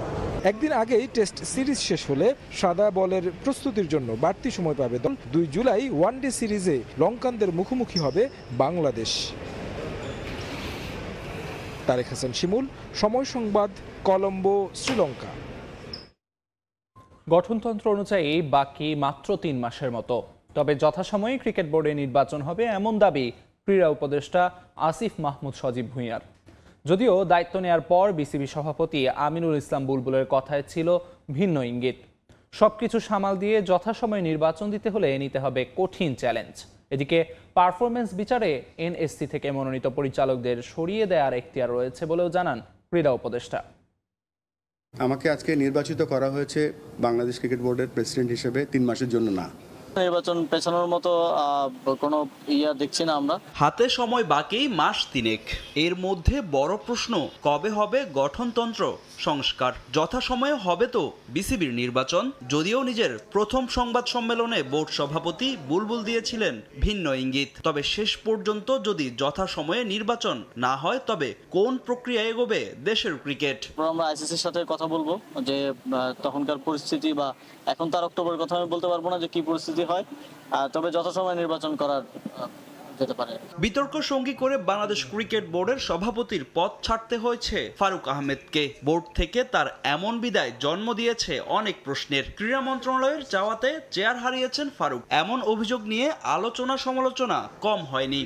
একদিন আগেই টেস্ট সিরিজ শেষ হলে সাদা বলের প্রস্তুতির জন্য বাড়তি সময় পাবে দল। 2 জুলাই ওয়ানডে সিরিজে লঙ্কানদের মুখোমুখি হবে বাংলাদেশ। তারেক হাসান শিমুল, সময় সংবাদ, কলম্বো, শ্রীলঙ্কা। গঠনতন্ত্র অনুযায়ী বাকি মাত্র 3 মাসের মতো, তবে যথাসময়ে ক্রিকেট বোর্ডে নির্বাচন হবে এমন দাবি ক্রীড়া উপদেষ্টা আসিফ মাহমুদ সজীব ভুঁইয়ার। যদিও দায়িত্ব নেয়ার পর বিসিবি সভাপতি আমিনুল ইসলাম বুলবুলের কথায় ছিল ভিন্ন ইঙ্গিত। সবকিছু সামাল দিয়ে যথাসময়ে নির্বাচন দিতে হলে নিতে হবে কঠিন চ্যালেঞ্জ। এদিকে পারফরমেন্স বিচারে এনএসসি থেকে মনোনীত পরিচালকদের সরিয়ে দেওয়ার এখতিয়ার রয়েছে বলেও জানান ক্রীড়া উপদেষ্টা। আমাকে আজকে নির্বাচিত করা হয়েছে বাংলাদেশ ক্রিকেট বোর্ডের প্রেসিডেন্ট হিসেবে 3 মাসের জন্য না। নির্বাচন পেছানোর মতো কোনো দেখছি না আমরা। হাতে সময় বাকি মাস 3। এর মধ্যে বড় প্রশ্ন, কবে হবে গঠনতন্ত্র সংস্কার? যথাসময়ে হবে তো বিসিবির নির্বাচন? যদিও নিজের প্রথম সংবাদ সম্মেলনে বোর্ড সভাপতি বুলবুল দিয়েছিলেন ভিন্ন ইঙ্গিত। তবে শেষ পর্যন্ত যদি যথাসময়ে নির্বাচন না হয় তবে কোন প্রক্রিয়া এগোবে দেশের ক্রিকেট? আমরা আইসিসির সাথে কথা বলবো যে তখনকার পরিস্থিতি, বা এখন তার অক্টোবরের কথা আমি বলতে পারবো না যে কি পরিস্থিতি হয়, তবে যথাসময়ে নির্বাচন করার যেতে পারে। বিতর্ক সঙ্গী করে বাংলাদেশ ক্রিকেট বোর্ডের সভাপতির পদ ছাড়তে হয়েছে ফারুক আহমেদকে। বোর্ড থেকে তার এমন বিদায় জন্ম দিয়েছে অনেক প্রশ্নের। ক্রীড়া মন্ত্রণালয়ের চাওয়াতে চেয়ার হারিয়েছেন ফারুক। এমন অভিযোগ নিয়ে আলোচনা সমালোচনা কম হয়নি।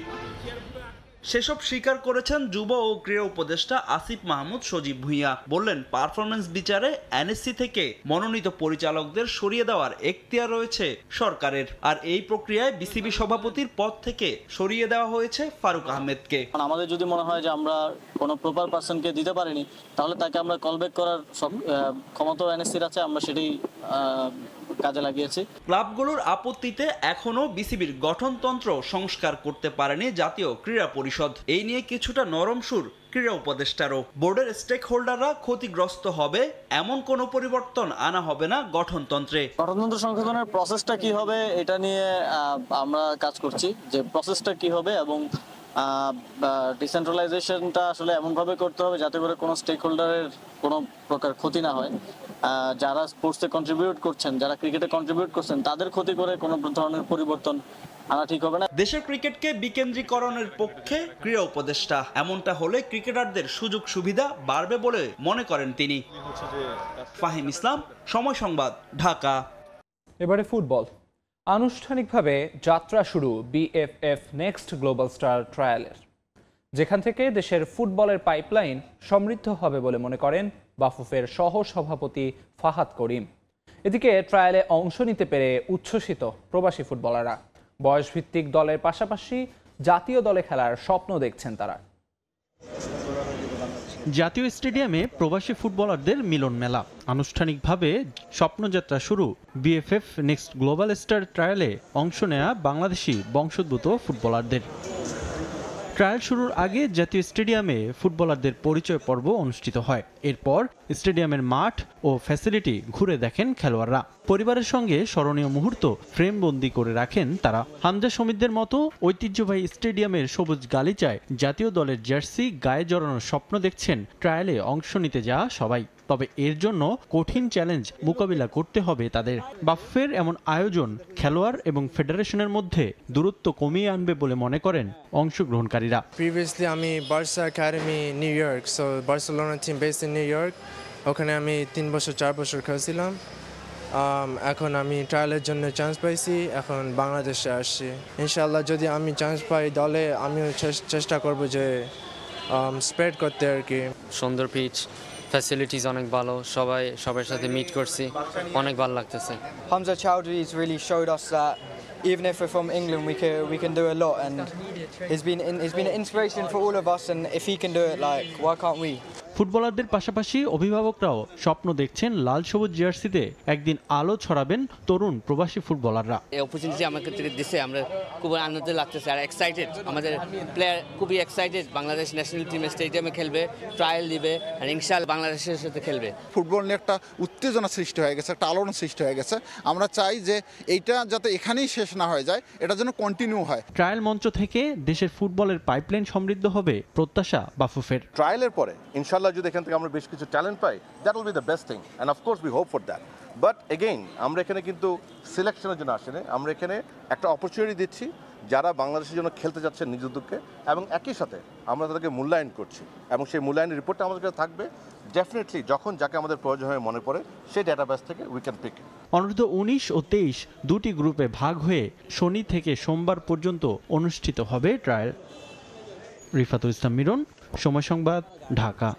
সেসব স্বীকার করেছেন যুব ও ক্রীড়া উপদেষ্টা আসিফ মাহমুদ সজীব ভুঁইয়া। বললেন, পারফরমেন্স বিচারে এনএসসি থেকে মনোনীত পরিচালকদের সরিয়ে দেওয়ার এখতিয়ার রয়েছে সরকারের। আর এই প্রক্রিয়ায় বিসিবি সভাপতির পদ থেকে সরিয়ে দেওয়া হয়েছে ফারুক আহমেদকে। আমাদের যদি মনে হয় যে আমরা কোনো প্রপার পারসনকে দিতে পারিনি, তাহলে তাকে আমরা কলব্যাক করার সব ক্ষমতা এনএসসির আছে, আমরা সেটাই কাজে লাগিয়েছি। ক্লাবগুলোর আপত্তিতে এখনো বিসিবির গঠনতন্ত্র সংস্কার করতে পারেনি জাতীয় ক্রীড়া পরিষদ। এই নিয়ে কিছুটা নরম সুর ক্রীড়া উপদেষ্টারও। বোর্ডের স্টেক হোল্ডাররা ক্ষতিগ্রস্ত হবে এমন কোনো পরিবর্তন আনা হবে না গঠনতন্ত্রে। গঠনতন্ত্র সংশোধনের প্রসেসটা কি হবে এটা নিয়ে আমরা কাজ করছি, যে প্রসেসটা কি হবে, এবং ডিসেন্ট্রালাইজেশনটা আসলে এমনভাবে করতে হবে যাতে করে কোনো স্টেক হোল্ডারের কোনো প্রকার ক্ষতি না হয়। যারা স্পোর্টসে কন্ট্রিবিউট করছেন, যারা ক্রিকেটে কন্ট্রিবিউট করছেন, তাদের ক্ষতি করে কোনো ধরনের পরিবর্তন আনা ঠিক হবে না। দেশের ক্রিকেটকে বিকেন্দ্রীকরণের পক্ষে ক্রীড়া উপদেষ্টা। এমনটা হলে ক্রিকেটারদের সুযোগ সুবিধা বাড়বে বলে মনে করেন তিনি। ফাহিম ইসলাম, সময় সংবাদ, ঢাকা। এবারে ফুটবল। আনুষ্ঠানিকভাবে যাত্রা শুরু বিএফএফ নেক্সট গ্লোবাল স্টার ট্রায়ালের, যেখান থেকে দেশের ফুটবলের পাইপলাইন সমৃদ্ধ হবে বলে মনে করেন বাফুফের সহ সভাপতি ফাহাদ করিম। এদিকে ট্রায়ালে অংশ নিতে পেরে উচ্ছ্বসিত প্রবাসী ফুটবলাররা। বয়সভিত্তিক দলের পাশাপাশি জাতীয় দলে খেলার স্বপ্ন দেখছেন তারা। জাতীয় স্টেডিয়ামে প্রবাসী ফুটবলারদের মিলন মেলা। আনুষ্ঠানিকভাবে স্বপ্নযাত্রা শুরু বিএফএফ নেক্সট গ্লোবাল স্টার ট্রায়ালে অংশ নেয়া বাংলাদেশি বংশোদ্ভূত ফুটবলারদের। ট্রায়াল শুরুর আগে জাতীয় স্টেডিয়ামে ফুটবলারদের পরিচয় পর্ব অনুষ্ঠিত হয়। এরপর স্টেডিয়ামের মাঠ ও ফ্যাসিলিটি ঘুরে দেখেন খেলোয়াড়রা। পরিবারের সঙ্গে স্মরণীয় মুহূর্ত ফ্রেমবন্দি করে রাখেন তারা। হামজা সমিতদের মতো ঐতিহ্যবাহী স্টেডিয়ামের সবুজ গালিচায় জাতীয় দলের জার্সি গায়ে জড়ানোর স্বপ্ন দেখছেন ট্রায়ালে অংশ নিতে যাওয়া সবাই। তবে এর জন্য কঠিন চ্যালেঞ্জ মোকাবিলা করতে হবে তাদের। বাফুফের এমন আয়োজন খেলোয়াড় এবং ফেডারেশনের মধ্যে দূরত্ব কমিয়ে আনবে বলে মনে করেন অংশগ্রহণকারীরা। প্রিভিয়াসলি আমি Barca academy new York, so Barcelona team based in new York, ওখানে আমি 3 বছর 4 বছর খেলছিলাম। এখন আমি ট্রায়ালের জন্য চান্স পাইছি, এখন বাংলাদেশে আসছি। ইনশাআল্লাহ যদি আমি চান্স পাই দলে, আমিও চেষ্টা করব যে স্প্রেড করতে আর কি। সুন্দর পিচ, ফ্যাসিলিটিস অনেক ভালো, সবার সাথে মিট করছি, অনেক ভালো লাগতেছে। Hamza Chowdhury has really showed us that even if we're from England we can do a lot, and he's been an inspiration for all of us, and if he can do it, like why can't we? ফুটবলারদের পাশাপাশি অভিভাবকরাও স্বপ্ন দেখছেন লাল সবুজ জার্সিতে একদিন আলো ছড়াবেন তরুণ প্রবাসী ফুটবলাররা। এই অপরচুনিটি আমাকে দিছে, আমরা খুব আনন্দ লাগতেছে আর এক্সাইটেড। আমাদের প্লেয়ার খুবই এক্সাইটেড, বাংলাদেশ ন্যাশনাল টিম স্টেডিয়ামে খেলবে, ট্রায়াল দিবে আর ইনশাআল্লাহ বাংলাদেশের সাথে খেলবে। ফুটবল নিয়ে একটা উত্তেজনা সৃষ্টি হয়ে গেছে, একটা আলোড়ন সৃষ্টি হয়ে গেছে। আমরা চাই যে এইটা যাতে এখানেই শেষ না হয়ে যায়, এটা যেন কন্টিনিউ হয়। ট্রায়াল মঞ্চ থেকে দেশের ফুটবলের পাইপলাইন সমৃদ্ধ হবে প্রত্যাশা বাফুফের। ট্রায়ালের পরে ইনশাআল্লাহ যদি এখান থেকে আমরা বেশ কিছু talent pi, that will be the best thing, and of course we hope for that. But again আমরা এখানে কিন্তু সিলেকশনের জন্য আসেনি, আমরা এখানে একটা অপরচুনিটি দিচ্ছি যারা বাংলাদেশের জন্য খেলতে যাচ্ছেন নিজ উদ্যোগে, এবং একই সাথে আমরা তাদেরকে মূল্যায়ন করছি, এবং সেই মূল্যায়নের রিপোর্টটা আমাদের কাছে থাকবে। ডেফিনেটলি যখন যাকে আমাদের প্রয়োজন হয়ে মনে পড়ে সেই ডাটাবেস থেকে উই ক্যান পিক। অনূর্ধ্ব 19 ও 23 দুটি গ্রুপে ভাগ হয়ে শনি থেকে সোমবার পর্যন্ত অনুষ্ঠিত হবে ট্রায়াল। রিফাতুল ইসলাম মিরন, সময় সংবাদ, ঢাকা।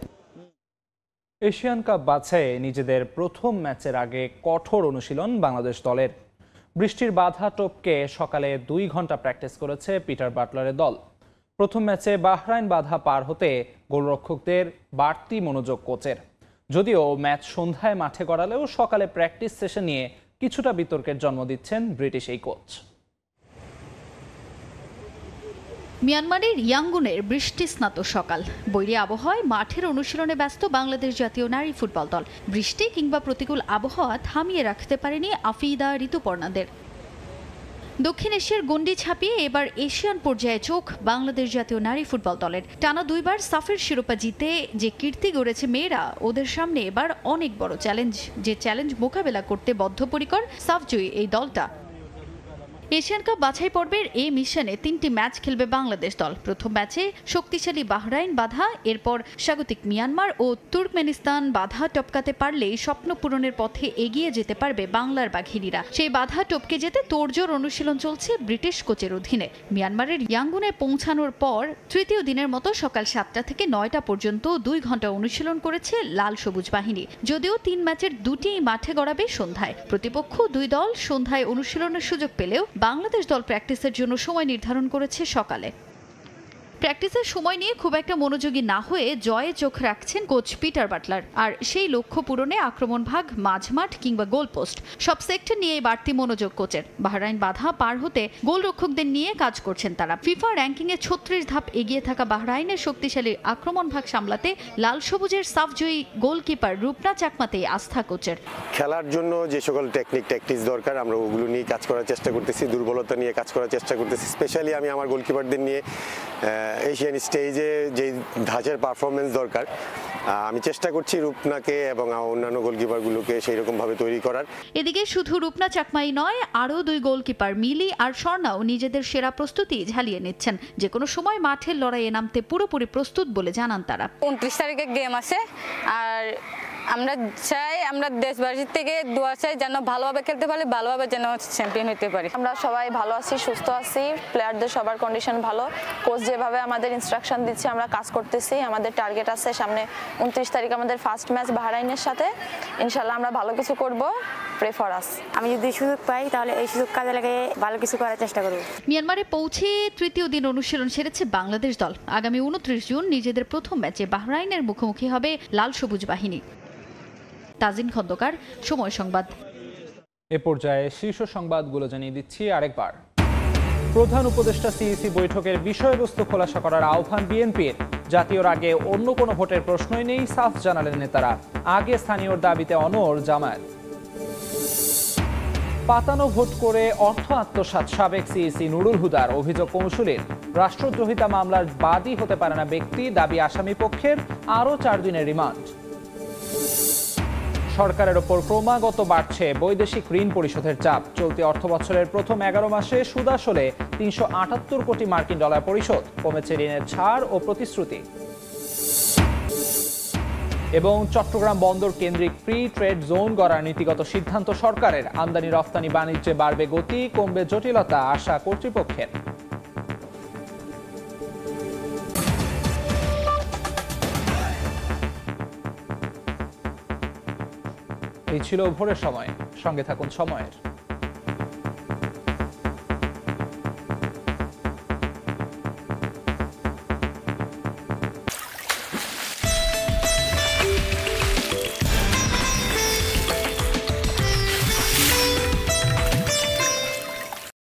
এশিয়ান কাপ বাছাইয়ে নিজেদের প্রথম ম্যাচের আগে কঠোর অনুশীলন বাংলাদেশ দলের। বৃষ্টির বাধা টপকে সকালে 2 ঘন্টা প্র্যাকটিস করেছে পিটার বাটলারের দল। প্রথম ম্যাচে বাহরাইন বাধা পার হতে গোলরক্ষকদের বাড়তি মনোযোগ কোচের। যদিও ম্যাচ সন্ধ্যায় মাঠে গড়ালেও সকালে প্র্যাকটিস সেশন নিয়ে কিছুটা বিতর্কের জন্ম দিচ্ছেন ব্রিটিশ এই কোচ। মিয়ানমারের ইয়াঙ্গুনের বৃষ্টি স্নাত সকাল, বৈরী আবহাওয়ায় মাঠের অনুশীলনে ব্যস্ত বাংলাদেশ জাতীয় নারী ফুটবল দল। বৃষ্টি কিংবা প্রতিকূল আবহাওয়া থামিয়ে রাখতে পারেনি আফিদা ঋতুপর্ণাদের। দক্ষিণ এশিয়ার গণ্ডি ছাপিয়ে এবার এশিয়ান পর্যায়ে চোখ বাংলাদেশ জাতীয় নারী ফুটবল দলের। টানা 2 বার সাফের শিরোপা জিতে যে কীর্তি গড়েছে মেয়েরা, ওদের সামনে এবার অনেক বড় চ্যালেঞ্জ। যে চ্যালেঞ্জ মোকাবেলা করতে বদ্ধপরিকর সাফজয়ী এই দলটা। এশিয়ান কাপ বাছাই পর্বের এই মিশনে 3টি ম্যাচ খেলবে বাংলাদেশ দল। প্রথম ম্যাচে শক্তিশালী বাহরাইন বাধা, এরপর স্বাগতিক মিয়ানমার ও তুর্কমেনিস্তান বাধা টপকাতে পারলেই স্বপ্ন পূরণের পথে এগিয়ে যেতে পারবে বাংলার বাঘিনীরা। সেই বাধা টপকে যেতে তোড়জোড় অনুশীলন চলছে ব্রিটিশ কোচের অধীনে। মিয়ানমারের ইয়াঙ্গুনে পৌঁছানোর পর তৃতীয় দিনের মতো সকাল 7টা থেকে 9টা পর্যন্ত 2 ঘন্টা অনুশীলন করেছে লাল সবুজ বাহিনী। যদিও 3 ম্যাচের 2টিই মাঠে গড়াবে সন্ধ্যায়। প্রতিপক্ষ 2 দল সন্ধ্যায় অনুশীলনের সুযোগ পেলেও বাংলাদেশ দল প্র্যাকটিসের জন্য সময় নির্ধারণ করেছে সকালে। প্র্যাকটিসের সময় নিয়ে খুব একটা মনোযোগী না হয়ে জয়ে চোখ রাখছেন কোচ পিটার বাটলার। আর সেই লক্ষ্য পূরণে আক্রমণ ভাগ, মাঝমাঠ কিংবা গোলপোস্ট সব সেক্টর নিয়ে বাড়তি মনোযোগ কোচের। বাহরাইন বাধা পার হতে গোলরক্ষকদের নিয়ে কাজ করছেন তারা। ফিফা র্যাঙ্কিংয়ে 36 ধাপ এগিয়ে থাকা বাহরাইনের শক্তিশালী আক্রমণ ভাগ সামলাতে লাল সবুজের সাফজয়ী গোলকিপার রূপনা চাকমাতেই আস্থা কোচের। খেলার জন্য যে সকল ট্যাকটিক্স দরকার আমরা ওগুলো নিয়ে কাজ করার চেষ্টা করতেছি, দুর্বলতা নিয়ে কাজ করার চেষ্টা করতেছি। স্পেশালি আমি আমার গোলকিপারদের নিয়ে এশিয়ান স্টেজে যে ধাঁচের পারফরমেন্স দরকার আমি চেষ্টা করছি রূপনাকে এবং অন্যান্য গোলকিপারগুলোকে সেই রকমভাবে তৈরি করার। এদিকে শুধু রূপনা চাকমাই নয়, আরও 2 গোলকিপার মিলি আর স্বর্ণাও নিজেদের সেরা প্রস্তুতি ঝালিয়ে নিচ্ছেন। যে কোনো সময় মাঠের লড়াইয়ে নামতে পুরোপুরি প্রস্তুত বলে জানান তারা। 29 তারিখে গেম আছে, আর আমরা দেশবাসীর থেকে দোয়া চাই যেন ভালোভাবে খেলতে পারি, ভালোভাবে যেন চ্যাম্পিয়ন হতে পারি। আমরা সবাই ভালো আছি, সুস্থ আছি, প্লেয়ারদের সবার কন্ডিশন ভালো। কোচ যেভাবে আমাদের ইনস্ট্রাকশন দিচ্ছে আমরা কাজ করতেছি। আমাদের টার্গেট আছে সামনে 29 তারিখ আমাদের ফার্স্ট ম্যাচ বাহরাইনের সাথে। ইনশাল্লাহ আমরা ভালো কিছু করব। Pray for us. আমি যদি সুযোগ পাই তাহলে এই সুযোগ কাজে লাগিয়ে ভালো কিছু করার চেষ্টা করব। মিয়ানমারে পৌঁছে তৃতীয় দিন অনুশীলন সেরেছে বাংলাদেশ দল। আগামী 29 জুন নিজেদের প্রথম ম্যাচে বাহরাইনের মুখোমুখি হবে লাল সবুজ বাহিনী। তাজিন খন্দকার, সময় সংবাদ। এ পর্যায়ে শীর্ষ সংবাদগুলো জানিয়ে দিচ্ছি আরেকবার। প্রধান উপদেষ্টা সিইসি বৈঠকের বিষয়বস্তু খোলাসা করার আহ্বান বিএনপির। জাতীয়র আগে অন্য কোনো ভোটের প্রশ্নই নেই, সাফ জানালেন নেতারা। আগে স্থানীয়র দাবিতে অনড় জামায়াত। পাতানো ভোট করে অর্থ আত্মসাৎ সাবেক সিইসি নুরুল হুদার। অভিযোগ কৌশলীর। রাষ্ট্রদ্রোহিতা মামলার বাদী হতে পারে না ব্যক্তি, দাবি আসামি পক্ষের। আরও 4 দিনের রিমান্ড। সরকারের ওপর ক্রমাগত বাড়ছে বৈদেশিক ঋণ পরিশোধের চাপ। চলতি অর্থবছরের প্রথম 11 মাসে সুদ আসলে 378 কোটি মার্কিন ডলার পরিশোধ। কমেছে ঋণের ছাড় ও প্রতিশ্রুতি। এবং চট্টগ্রাম বন্দর কেন্দ্রিক ফ্রি ট্রেড জোন গড়ার নীতিগত সিদ্ধান্ত সরকারের। আমদানি রফতানি বাণিজ্যে বাড়বে গতি, কমবে জটিলতা, আশা কর্তৃপক্ষের। এই ছিল ভোরের সময়। সঙ্গে থাকুন সময়ের।